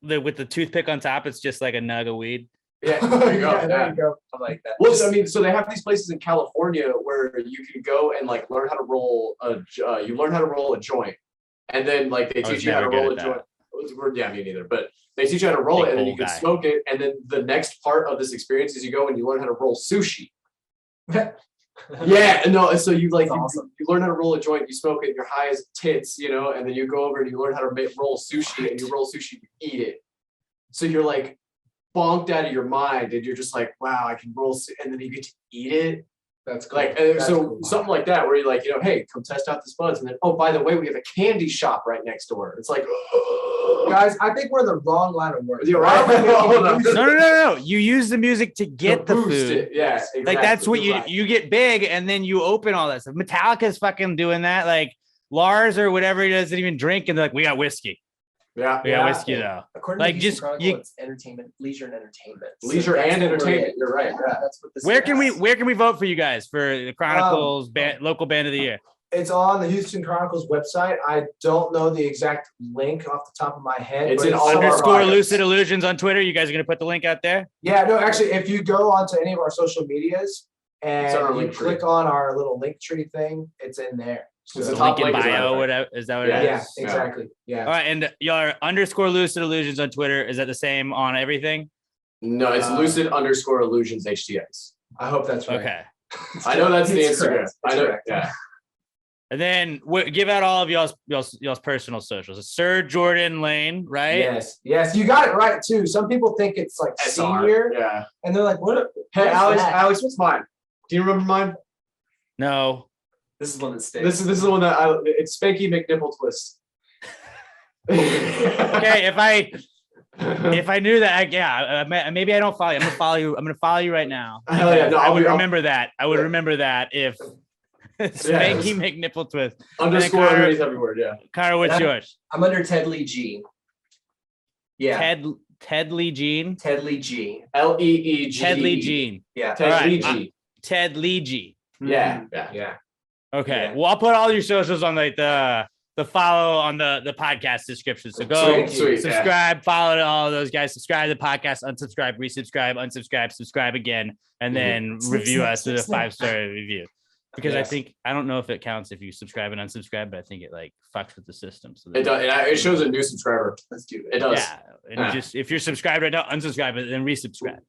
with the toothpick on top, it's just like a nug of weed. Yeah, There you go. yeah, there you go. I like that. Well, I mean, so they have these places in California where you can go and like learn how to roll you learn how to roll a joint, and then like they I was teach you how to never roll a good at joint. Yeah, me neither. But they teach you how to roll Big it, and then bowl you can guy. smoke it. And then the next part of this experience is you go and you learn how to roll sushi. Yeah, no. So you like That's you, awesome. you learn how to roll a joint, you smoke it, you're high as tits, you know, and then you go over and you learn how to roll sushi, and you roll sushi, you eat it. So you're like bonked out of your mind, and you're just like, wow, I can roll, and then you get to eat it. That's cool. Like, That's so cool. something like that, where you're like, you know, hey, come test out this buds, and then, oh, by the way, we have a candy shop right next door. It's like, Guys, I think we're in the wrong line of work. You're right. No. You use the music to get the boost food. it. Yeah, exactly. Like that's what You're you right. you get big, and then you open all that stuff. Metallica's fucking doing that. Like Lars or whatever, he doesn't even drink, and they're like, we got whiskey. Yeah, We got whiskey though. According Like, to just- Houston you- Chronicle, it's entertainment, leisure and entertainment. So Leisure that's and what we're entertainment. in. You're right. Yeah, that's what this Where is. can we vote for you guys for the Chronicles local band of the year? It's on the Houston Chronicles website. I don't know the exact link off the top of my head. It's but in somewhere Underscore around it. Lucid Illusions on Twitter. You guys are gonna put the link out there. Yeah, no, actually, if you go onto any of our social medias It's on our and you link tree. click on our little link tree thing, it's in there. It's So- the top Link in link is bio, right. whatever. Is that what it is? yeah, is. exactly. Yeah. All right, and y'all are underscore Lucid Illusions on Twitter. Is that the same on everything? No, it's Lucid _Illusions HTX. I hope that's right. Okay. I know that's the It's Instagram. correct. I It's know. correct. Yeah. And then give out all of y'all's personal socials. It's Sir Jordan Lane, right? Yes, yes, you got it right too. Some people think it's like SR. senior, Yeah. and they're like, "What?" Hey, what is Alex. that? Alex, what's mine? Do you remember mine? No. This is one that stays. This is the one that it's Spanky McNipple Twist. Okay, if I knew that, maybe I don't follow you. I'm gonna follow you. I'm gonna follow you right now. Hell yeah, no, I would I'll- remember that. I would remember that if Spanky McNipple Twist. Underscore Connor- underneath every word. Yeah. Connor, what's yours? I'm under Ted Lee G. Yeah. Ted Lee Jean. Ted Lee G. LEEG. Ted Lee Jean. Yeah. Ted All right, Lee G. Ted Lee G. Yeah. Yeah. Yeah. Okay. Yeah. Well, I'll put all your socials on like the follow on the podcast description. So go Sweet. Yeah. subscribe, follow to all of those guys, subscribe to the podcast, unsubscribe, resubscribe, unsubscribe, subscribe again, and then review us with a 5-star review. Because Yes. I don't know if it counts if you subscribe and unsubscribe, but I think it like fucks with the system. So It does. It shows a new subscriber. Let's do It does. yeah, and Yeah. just if you're subscribed right now, unsubscribe it, then resubscribe.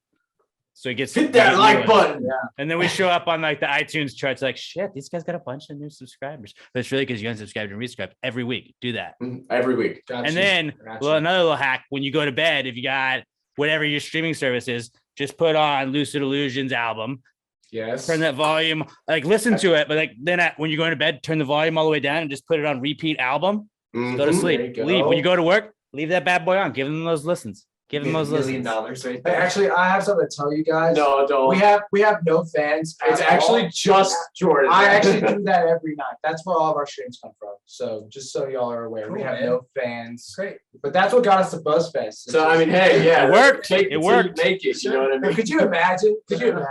So it gets Hit that new like ones. button. And then we show up on like the iTunes charts, like shit, these guys got a bunch of new subscribers. But it's really because you unsubscribed and resubscribed every week. Do that. Every week. Gotcha. And then, Gotcha. well, another little hack when you go to bed, if you got whatever your streaming service is, just put on Lucid Illusions album, yes. turn that volume, like listen to it, but like then when you're going to bed, turn the volume all the way down and just put it on repeat album. Go to Mhm. sleep. There you go. Leave. When you go to work, leave that bad boy on. Give them those listens. Give them those $1 million listens. right Hey, there. actually, I have something to tell you guys. No, don't. We have no fans. It's at actually all. just Jordan. I actually do that every night. That's where all of our streams come from. So just so y'all are aware, we Cool, have man. no fans. Great. But that's what got us to Buzzfest. So I mean, hey, yeah, It worked. Take It till worked. You make it. You know what I mean? Could you imagine?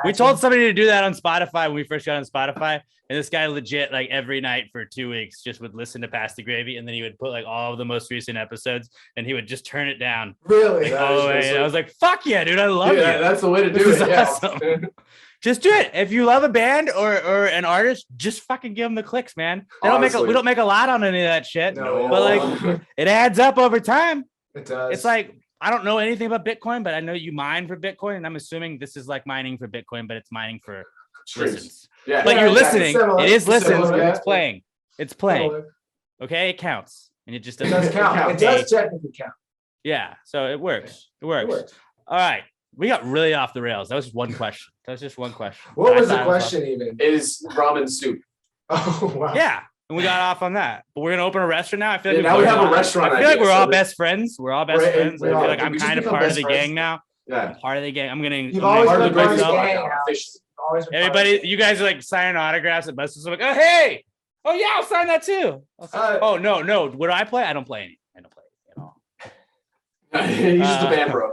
We told somebody to do that on Spotify when we first got on Spotify, and this guy legit like every night for 2 weeks just would listen to Pass the Gravy, and then he would put like all of the most recent episodes, and he would just turn it down. Really? That Oh, is and I was like, "Fuck yeah, dude! I love Yeah, you. that's the way to do This it. is Yeah. awesome." Just do it. If you love a band or an artist, just fucking give them the clicks, man. We Honestly. don't make a lot on any of that shit, No. but like it adds up over time. It does. It's like I don't know anything about Bitcoin, but I know you mine for Bitcoin, and I'm assuming this is like mining for Bitcoin, but it's mining for Streams. listens. Yeah. But Yeah, you're yeah, listening. similar. It is listens. Similar, But yeah. it's playing. It's playing. Okay, it counts, and it just It doesn't does count. It counts. does technically count. Yeah, so it works. It It works. works. All right, we got really off the rails. That was just one question. What I was the thought it question even? It is ramen soup. Oh wow. Yeah, and we got off on that. But we're gonna open a restaurant now. I feel like Yeah, now we have a restaurant I feel like idea, we're so all that- best friends. We're all best Right, friends. we I feel are. like I'm We just kind of become part of best the friends. gang now. Yeah. I'm part of the gang. I'm gonna. You've I'm always gonna been break part of the up. gang. Officially. Alex. Always been part of Everybody, the you guys are like signing autographs at buses. I'm like, oh hey, oh yeah, I'll sign that too. Oh no, what do I play? I don't play any. I don't play at all. He's just a band bro.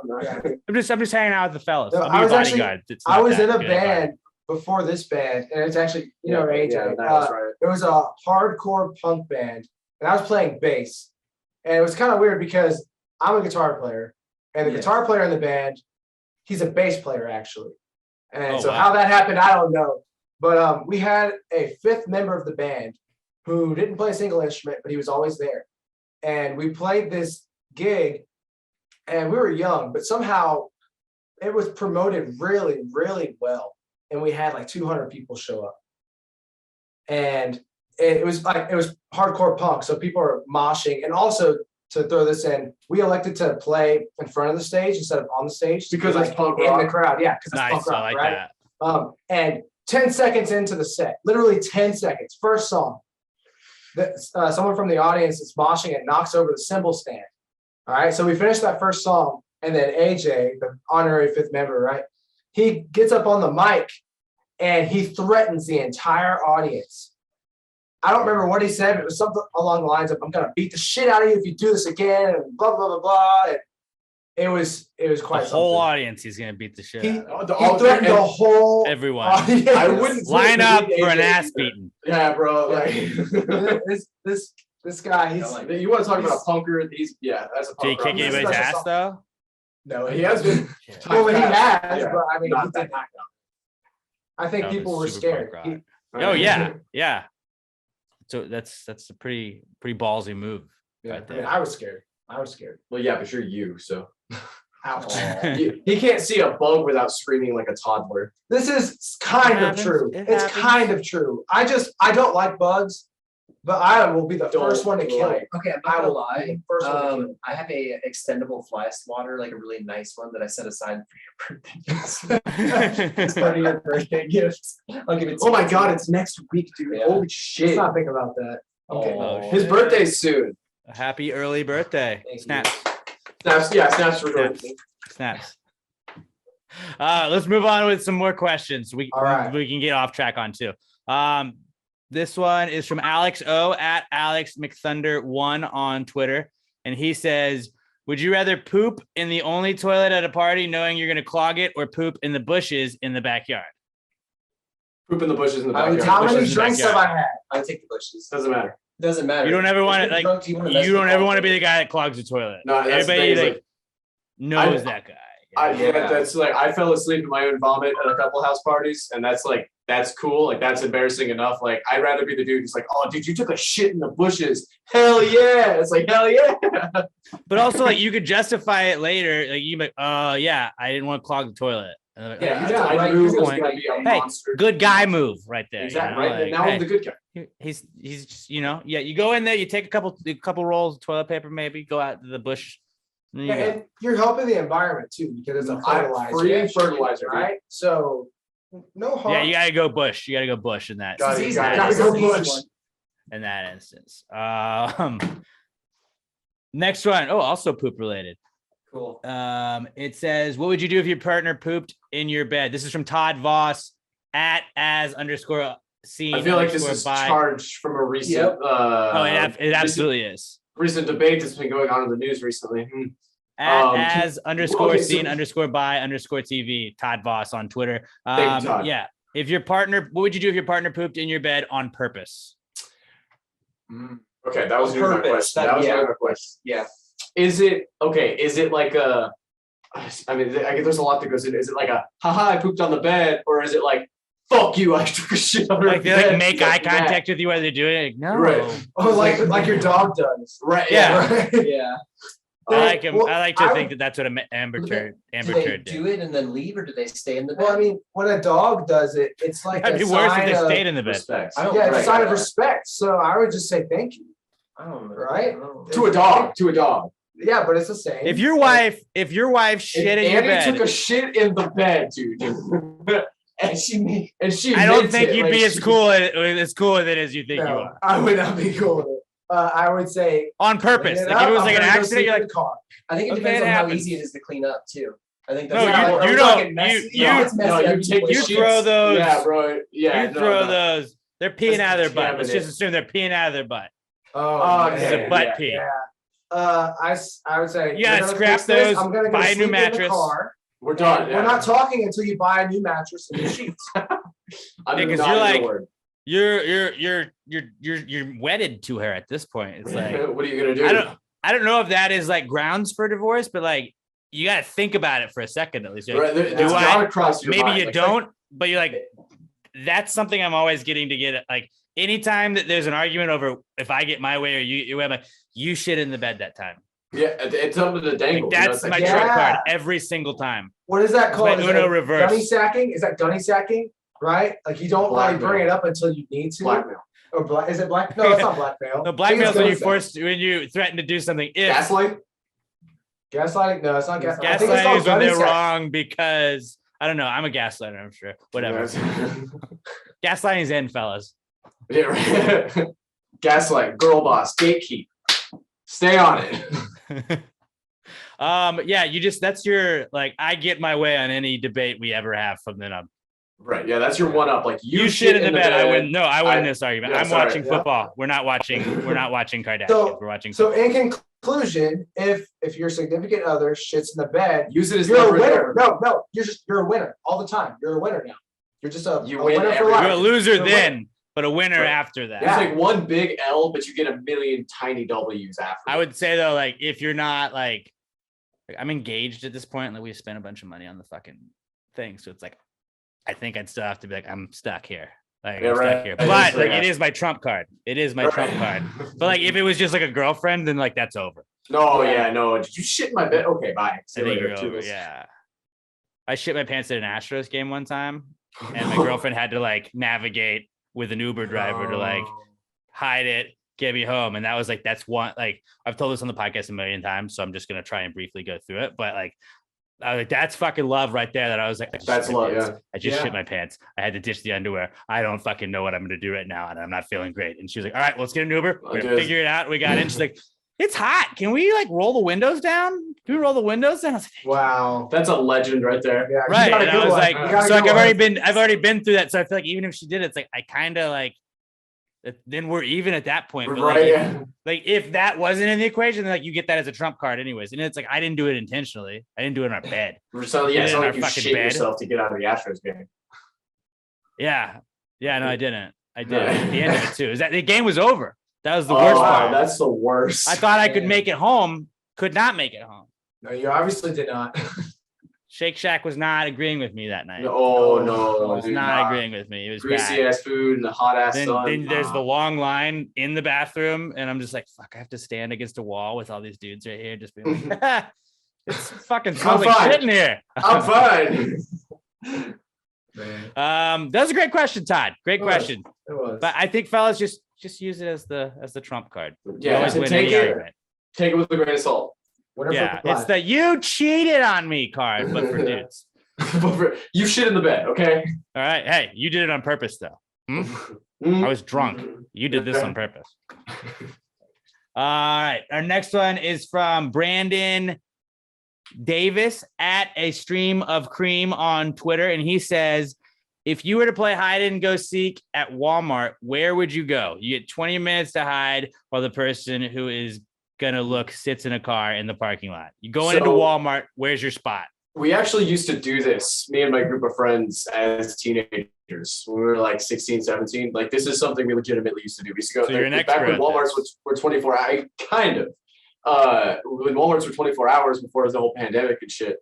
I'm just hanging out with the fellas. No, I'll be I your was actually- bodyguard. It's I not was that in a good band before this band, and it's actually AJ. Yeah, that was right. It was a hardcore punk band, and I was playing bass, and it was kind of weird because I'm a guitar player, and the Yeah. guitar player in the band, he's a bass player actually, and Oh, so wow. how that happened, I don't know. But we had a fifth member of the band who didn't play a single instrument, but he was always there, and we played this gig, and we were young, but somehow it was promoted really, really well. And we had like 200 people show up. And it was hardcore punk. So people are moshing. And also to throw this in, we elected to play in front of the stage instead of on the stage. to Because be, it's like, punk in rock. the crowd. Yeah, because it's Nice, punk rock, I like right? that. And 10 seconds into the set, literally 10 seconds, first song, someone from the audience is moshing and knocks over the cymbal stand. All right, so we finished that first song, and then AJ, the honorary fifth member, right? He gets up on the mic and he threatens the entire audience. I don't remember what he said, but it was something along the lines of, I'm gonna beat the shit out of you if you do this again, and blah, blah, blah, blah. And it was quite The whole something. audience, he's gonna beat the shit He, out of. he threatened the whole Everyone. audience. I wouldn't Line say up beat for an AJ ass either. beating. Yeah, bro. Yeah. Like, This guy, he's you want to talk about a punker? That's a Did he punk kick rock. He's anybody's special ass song. though? no, He has been. Well, he Past. has, Yeah. but I mean, Not he that did high, not. I think No, people but were super scared. punk rock. no. Oh yeah. So that's a pretty ballsy move. Yeah, Right I mean, there. I was scared. Well, yeah, but you're you, so Ouch. he can't see a bug without screaming like a toddler. This is kind It of happens. true. It It's happens. kind of true. I don't like bugs, but I will be the Don't first one to kill like- it. Okay, I'm I not gonna will be lie. the first one to kill it. I have a extendable fly swatter, like a really nice one that I set aside for your birthday. It's part of your birthday gift. I'll give it to Oh my you. god, it's next week, dude. Yeah. Holy Let's shit. not think about that. Okay. Oh, His shit. birthday's soon. Happy early birthday. Thank you. Snaps. Snaps for Jordan. Snaps. Let's move on with some more questions. All right. We can get off track on too. This one is from Alex O at Alex McThunder1 on Twitter. And he says, would you rather poop in the only toilet at a party knowing you're going to clog it, or poop in the bushes in the backyard? Poop in the bushes in the I would backyard. How bushes many in the drinks have backyard. I had? I would take the bushes. Doesn't matter. Doesn't matter. You don't ever want If to you're drunk, you wanna mess you with don't the ever want to ball. be the guy that clogs the toilet. No, that's the Everybody thing, is, like knows I- that guy. Yeah. That's like I fell asleep in my own vomit at a couple house parties, and that's cool. Like that's embarrassing enough. Like I'd rather be the dude who's like, oh, dude, you took a shit in the bushes. Hell yeah! It's like hell yeah. But also, like, you could justify it later. Like, you like, oh yeah, I didn't want to clog the toilet. And they're like, Yeah, "Oh, yeah, I right, knew good it was point. gonna be a Hey, monster. good guy move right there. Exactly. You know? Right Like, now hey, I'm the good guy. he's just, yeah, you go in there, you take a couple rolls of toilet paper, maybe go out to the bush. And there you go. And you're helping the environment too, because it's a fertilizer. Free fertilizer, dude. right? So no harm. Yeah, you gotta go bush. You gotta go bush in that. Got it, in got that it. Gotta go instance. bush. In that instance. Next one. Oh, also poop related. Cool. It says, what would you do if your partner pooped in your bed? This is from Todd Voss at @_scene. I feel like this is charged from a recent. It absolutely is. Recent debate that's been going on in the news recently. At @_scene_by_TV. Todd Voss on Twitter. Yeah. If your partner, what would you do if your partner pooped in your bed on purpose? Okay, that was my question. That was my question. Yeah. Is it okay? Is it like a? I mean, I guess there's a lot that goes in. Is it like a haha, I pooped on the bed, or is it like fuck you, I took a shit on like they like make eye contact with you while they're doing it? Like, no. Right. Oh, like your dog does. Right. Yeah. Right. Yeah. I like him. I like to think that's what Amber Turd did. Do it and then leave, or do they stay in the bed? Well, I mean, when a dog does it, it's like It'd be worse if they stayed in the bed. Respect. It's a sign of respect. So I would just say thank you. I don't know. Right? To a dog. Yeah, but it's the same. If your wife shit in your bed, Annie took a shit in the bed, dude. and she. I don't think you'd be as cool with it as you think you are. I would not be cool with it. I would say on purpose. Like if it was like an accident, you're like, car. I think it depends on how easy it is to clean up too. I think that's you throw those. Yeah, bro. Yeah, you throw those. They're peeing out of their butt. Let's just assume they're peeing out of their butt. Oh, this is a butt pee. Yeah. I would say you gotta scrap those. I'm gonna buy a new mattress. We're done. We're not talking until you buy a new mattress and new sheets. Because you're like you're wedded to her at this point. It's like what are you gonna do? I don't know if that is like grounds for divorce, but like you gotta think about it for a second at least. Like, maybe mind. You don't, but you're like, that's something I'm always getting to get. Like anytime that there's an argument over if I get my way or you, I'm like, you shit in the bed that time. Yeah, it's something to dangle. Like, that's my trump card every single time. What is that called? Is Uno reverse. Gunny sacking? Is that gunny sacking? Right? Like you don't really bring it up until you need to. Blackmail. Or is it black? No, it's not blackmail. No, blackmail is when you threaten to do something. Gaslight? Gaslighting? No, it's not gaslighting. Gaslighting is when they're wrong because I don't know. I'm a gaslighter, I'm sure. Whatever. Gaslighting is in, fellas. Yeah, right. Gaslight, girl boss, gatekeep. Stay on it. Yeah, that's your like I get my way on any debate we ever have from then on. Right. Yeah, that's your one up. Like you shit in the bed. I win. No, I win this argument. Yeah, I'm watching football. We're not watching Kardashians. We're watching football. So in conclusion, if your significant other shits in the bed, use it as you're a winner. No, you're a winner all the time. You're a winner now. You're just a winner for life. You're a loser then, but a winner after that. It's like one big L, but you get a million tiny W's after. I would say though, like if you're not like I'm engaged at this point, like we spent a bunch of money on the fucking thing, so it's like I think I'd still have to be like I'm stuck here. Like I'm stuck here. But like it is my trump card. It is my trump card. But like if it was just like a girlfriend, then like that's over. No, no. Did you shit in my bed? Okay, bye. See you later. Over. Yeah. I shit my pants at an Astros game one time, and my girlfriend had to like navigate with an Uber driver to like hide it, get me home. And that was like that's one like I've told this on the podcast a million times, so I'm just gonna try and briefly go through it. But like I was like, that's fucking love right there. That I was like, that's love. Yeah. I just shit my pants. I had to ditch the underwear. I don't fucking know what I'm gonna do right now, and I'm not feeling great. And she was like, all right, well, let's get an Uber. We're gonna figure it out. We got in. She's like, it's hot. Can we like roll the windows down? Can we roll the windows down? I was like, wow, that's a legend right there. Yeah, right. And I was like, so like I've already been through that. So I feel like even if she did it, it's like I kind of like then we're even at that point. But right. Like if that wasn't in the equation, then like you get that as a trump card anyways. And it's like I didn't do it intentionally. I didn't do it in our bed. So yeah, it's like you shit yourself to get out of the Astros game. Yeah. Yeah, no, I didn't. I did at the end of it too. Is that the game was over. That was the worst part. That's the worst. I thought I could make it home. Could not make it home. No, you obviously did not. Shake Shack was not agreeing with me that night. No, it was not agreeing with me. It was greasy ass food and the hot ass sun. Then there's the long line in the bathroom, and I'm just like, fuck, I have to stand against a wall with all these dudes right here, just being like, it's fucking smells like shit in here. I'm fine. That was a great question, Todd. Great question. It was. But I think fellas just use it as the trump card. Yeah, take it with a grain of salt. Yeah, it's the you cheated on me card, but for dudes. You shit in the bed, okay? All right. Hey, you did it on purpose, though. I was drunk. You did this on purpose. All right. Our next one is from Brandon Davis at A Stream of Cream on Twitter. And he says, if you were to play hide and go seek at Walmart, where would you go? You get 20 minutes to hide while the person who is going to look sits in a car in the parking lot. You going into Walmart, where's your spot? We actually used to do this, me and my group of friends as teenagers. When we were like 16, 17. Like, this is something we legitimately used to do. We used to go there. Back when Walmarts were 24 hours, kind of. When Walmarts were 24 hours before the whole pandemic and shit.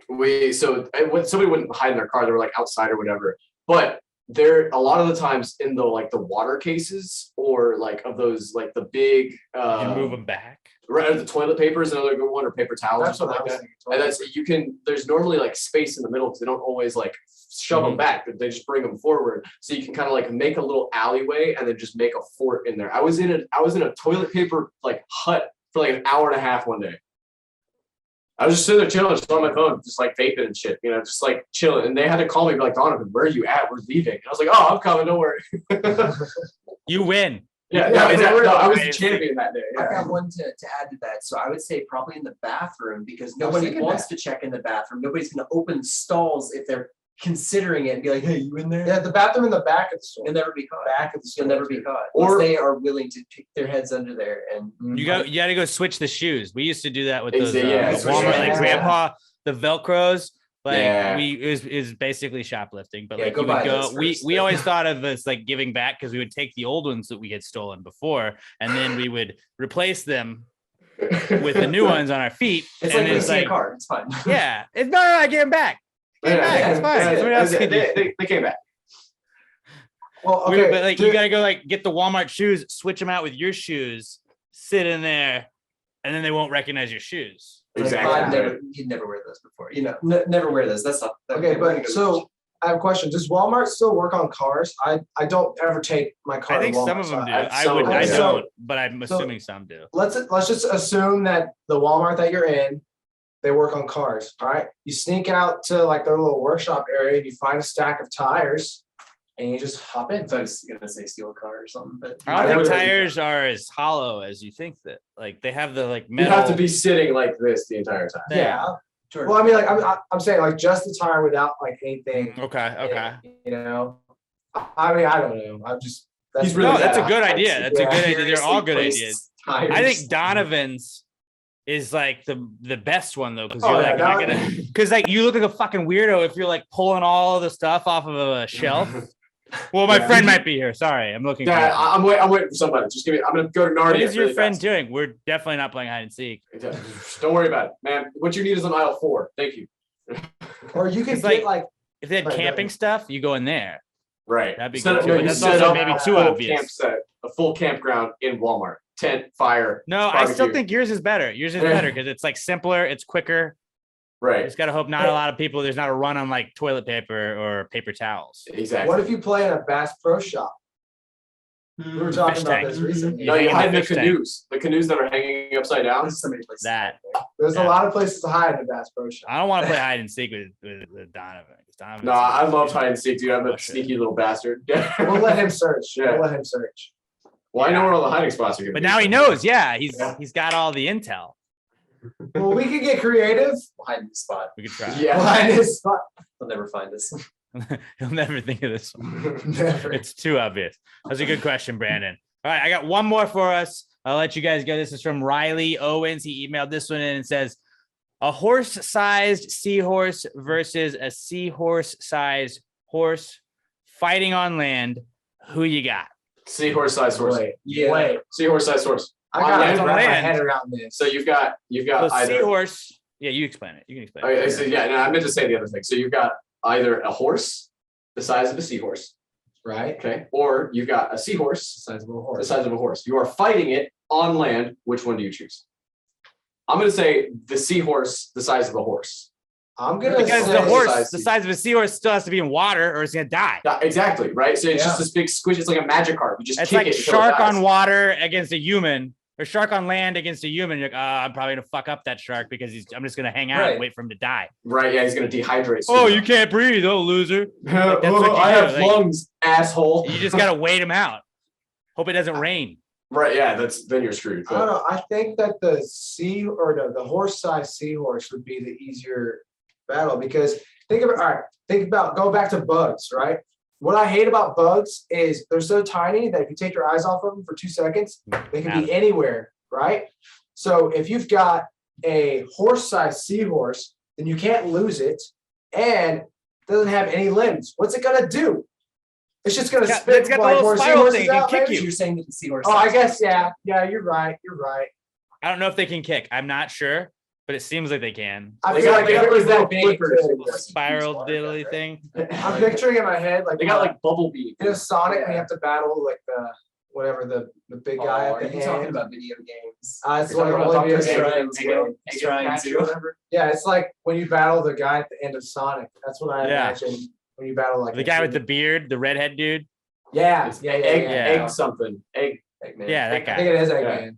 When somebody wouldn't hide in their car, they were like outside or whatever. But there, a lot of the times in the water cases or like of those, like the big, you move them back. Right, the toilet paper is another good one, or paper towels. That's or something like that. And that's, you can, there's normally like space in the middle because they don't always like shove them back, but they just bring them forward. So you can kind of like make a little alleyway and then just make a fort in there. I was in a toilet paper like hut for like an hour and a half one day. I was just sitting there chilling, just on my phone, just like vaping and shit, just like chilling. And they had to call me, be like, Donovan, where are you at? We're leaving. And I was like, oh, I'm coming, don't worry. You win. Yeah, I was the champion that day. I got one to add to that. So I would say probably in the bathroom, because nobody wants to check in the bathroom. Nobody's going to open stalls if they're considering it and be like, hey, you in there? Yeah, the bathroom in the back of the store. You'll never be caught. Back of the store. You'll never be caught. Or they are willing to pick their heads under there. And you got to go switch the shoes. We used to do that with those Walmart, like Grandpa, the Velcros. Like it was basically shoplifting, but like you would go, we always thought of this like giving back, because we would take the old ones that we had stolen before and then we would replace them with the new ones on our feet. It's like a car. It's fine. Yeah, it's I give them back. It's fine. They came back. Well, okay, but like you gotta go like get the Walmart shoes, switch them out with your shoes, sit in there, and then they won't recognize your shoes. Exactly. You'd never wear those before. Never wear those. That's not okay. But so I have a question. Does Walmart still work on cars? I don't ever take my car. I think to Walmart, some of them do. I don't, but I'm assuming some do. Let's just assume that the Walmart that you're in, they work on cars. All right. You sneak out to like their little workshop area and you find a stack of tires and you just hop in. So I was gonna say steal a car or something, but I don't think tires are as hollow as you think that. Like they have the like metal. You have to be sitting like this the entire time. Yeah. Well, I mean, like I'm saying like just the tire without like anything. Okay. I mean, I don't know. I'm just. That's a good idea. That's a good idea. They're all good ideas. Tires. I think Donovan's is like the best one though, because you're like because like you look like a fucking weirdo if you're like pulling all of the stuff off of a shelf. Well, my friend might be here. Sorry, I'm looking. Yeah, I'm waiting for somebody. Just give me. I'm gonna go to Narnia. What is your friend doing? We're definitely not playing hide and seek. Don't worry about it, man. What you need is on aisle 4. Thank you. Or you can get like if they had camping stuff, you go in there. Right. That'd be good. But that's also maybe too obvious. A full campground in Walmart. Tent, fire. No, barbecue. I still think yours is better. Yours is better because it's like simpler. It's quicker. Right. Just gotta hope not a lot of people. There's not a run on like toilet paper or paper towels. Exactly. What if you play in a Bass Pro Shop? We were talking about this recently. No, you hide in the canoes. The canoes that are hanging upside down. There's a lot of places to hide in the Bass Pro Shop. I don't want to play hide and seek with Donovan. No, I love hide and seek, dude. I'm a sneaky little bastard. We'll let him search. Yeah. We'll let him search. Well, I know where all the hiding spots are going to be. But be. now he knows. Yeah, he's got all the intel. Well, we can get creative. We'll hide in the spot. We could try. Yeah, we'll hide in this spot. They'll never find us. He'll never think of this one. Never. It's too obvious. That's a good question, Brandon. All right, I got one more for us. I'll let you guys go. This is from Riley Owens. He emailed this one in and says, a horse-sized seahorse versus a seahorse-sized horse fighting on land. Who you got? Seahorse-sized horse. Wait. Seahorse-sized horse. I got to wrap my head around this. So you've got either seahorse. Yeah, you explain it. You can explain it. So I meant to say the other thing. So you've got either a horse the size of a seahorse, right? Okay, or you've got a seahorse the size of a horse. You are fighting it on land. Which one do you choose? I'm going to say the seahorse the size of a horse. Because the horse, the size of a seahorse, still has to be in water, or it's gonna die. Exactly, right. So it's just this big squish. It's like a Magikarp. You just kick it. It's like shark on water against a human, or shark on land against a human. You're like, I'm probably gonna fuck up that shark because I'm just gonna hang out and wait for him to die. Right? Yeah, he's gonna dehydrate. Oh, you can't breathe, loser. Like, I have lungs, asshole. You just gotta wait him out. Hope it doesn't rain. Right, yeah, then you're screwed. I don't know. I think that the horse-sized seahorse would be the easier battle because think about go back to bugs, right? What I hate about bugs is they're so tiny that if you take your eyes off of them for 2 seconds, they can be anywhere, right? So if you've got a horse-sized seahorse, then you can't lose it, and it doesn't have any limbs. What's it gonna do? It's just gonna spit. It's got the little spiral thing. It can kick you. You're saying that the seahorse. Oh, I guess yeah. You're right. I don't know if they can kick. I'm not sure, but it seems like they can. I feel like it was that big Spiral diddly thing. I'm picturing in my head like they got like Bumblebee. in a Sonic when you have to battle like the big guy at Are the you talking end. about video games? It's one of the only video games. Yeah, it's like when you battle the guy at the end of Sonic. That's what I imagine when you battle like The guy with the beard, the redhead dude. Yeah. Egg something. Egg. Eggman. Yeah, that I guy. think it is Eggman.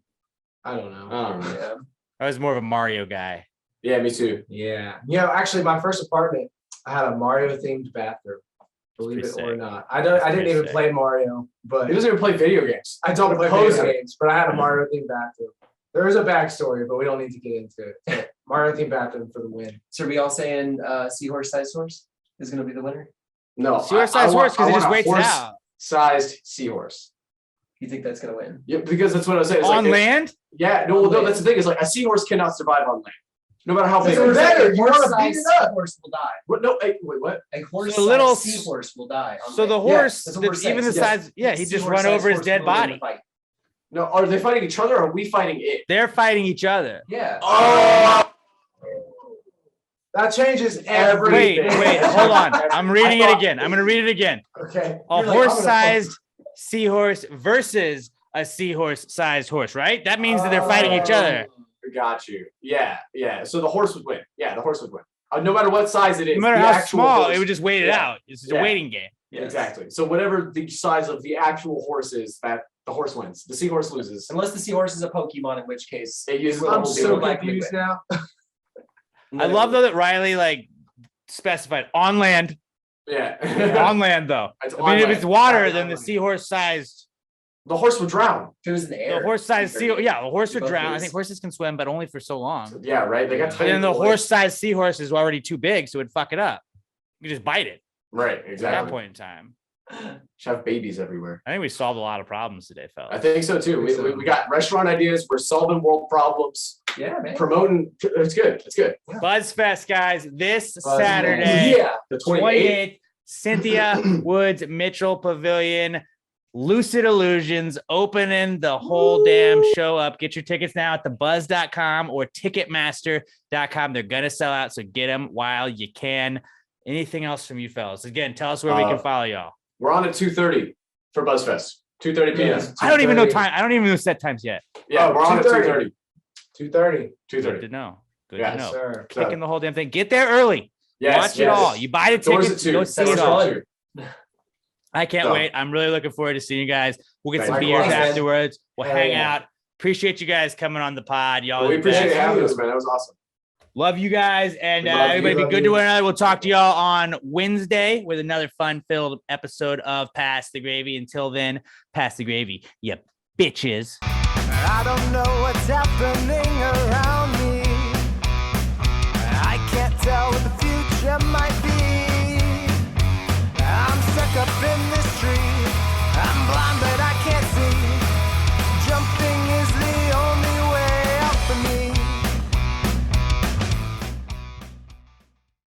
I don't know. Yeah. I was more of a Mario guy. Yeah, me too. Yeah. Actually, my first apartment, I had a Mario themed bathroom. Believe it Pretty or sick. not. I didn't even sick. play Mario, but He doesn't even play video games. I don't play Poser. video games, but I had a Mario themed bathroom. There is a backstory, but we don't need to get into it. So, Mario themed bathroom for the win. So are we all saying seahorse-sized horse is going to be the winner? No. Seahorse-sized horse because he just waits it out. Sized seahorse. You think that's going to win? Yeah, because that's what I was saying. It's On like, land? Yeah, no, that's the thing. Is like a seahorse cannot survive on land, no matter how big. It's better. You want to beat Horse-sized it up. seahorse will die. What? No, wait, what? A horse-sized little seahorse will die. on So the land. horse, that's what we're even the saying. size, yeah, he just Seahorse-sized run over his horse dead will win the body. fight. No, are they fighting each other or are we fighting it? They're fighting each other. Yeah. Oh, That changes Wait, everything. hold on. I'm reading it again. I'm going to read it again. Okay. A You're like, I'm gonna horse-sized seahorse versus a seahorse-sized horse, right? That means that they're fighting each other. got you. Yeah. So the horse would win. Yeah, the horse would win. No matter what size it is. No matter the how actual small, horse- it would just wait it Yeah. out. It's a Yeah. waiting game. Yeah, exactly. So whatever the size of the actual horse is, that the horse wins. The seahorse loses. Unless the seahorse is a Pokemon, in which case It uses the I'm whole so deal. confused now. I love though that Riley like specified on land. Yeah. On land though. It's I mean, if on it's land. water, On then the land. seahorse-sized, The horse would drown. If it was in the air. the horse-sized sea, yeah, the horse would Both drown. I ways. think horses can swim, but only for so long. Yeah, right. They got But tiny then the little legs. horse-sized seahorse is already too big, so it'd fuck it up. You could just bite it Right, at that exactly. point in time. Should have babies everywhere. I think we solved a lot of problems today, I fellas. think so too. We got restaurant ideas. We're solving world problems. Yeah, man. Promoting. It's good. It's good. Buzzfest, guys, this Buzzfest. Saturday, Yeah. The 28th. 28th, Cynthia Woods Mitchell Pavilion, Lucid Illusions, opening the whole damn show up. Get your tickets now at thebuzz.com or ticketmaster.com. They're going to sell out, so get them while you can. Anything else from you fellas? Again, tell us where we can follow y'all. We're on at 2:30 for Buzzfest. 2:30 p.m. Yeah. I don't even know 2:30. time. I don't even know set times yet. Yeah, Oh, we're on at 2:30. 2:30. 2:30. Good 2:30. to know. Good Yeah, to know. Sir. Kicking the whole damn thing. Get there early. Yes, Watch it all. You buy the Doors tickets, at 2. go see Doors it at all. 2. I can't So- wait. I'm really looking forward to seeing you guys. We'll get some Thanks. beers Likewise, man. afterwards. We'll Hell hang yeah. out. Appreciate you guys coming on the pod. Y'all, Well, we are the appreciate best. having us, man. That was awesome. Love you guys, and We love you. everybody be Love good you. to one another. We'll talk to y'all on Wednesday with another fun-filled episode of Pass the Gravy. Until then, pass the gravy, you bitches. I don't know what's happening around me. I can't tell what the future might be. I'm stuck up in this tree.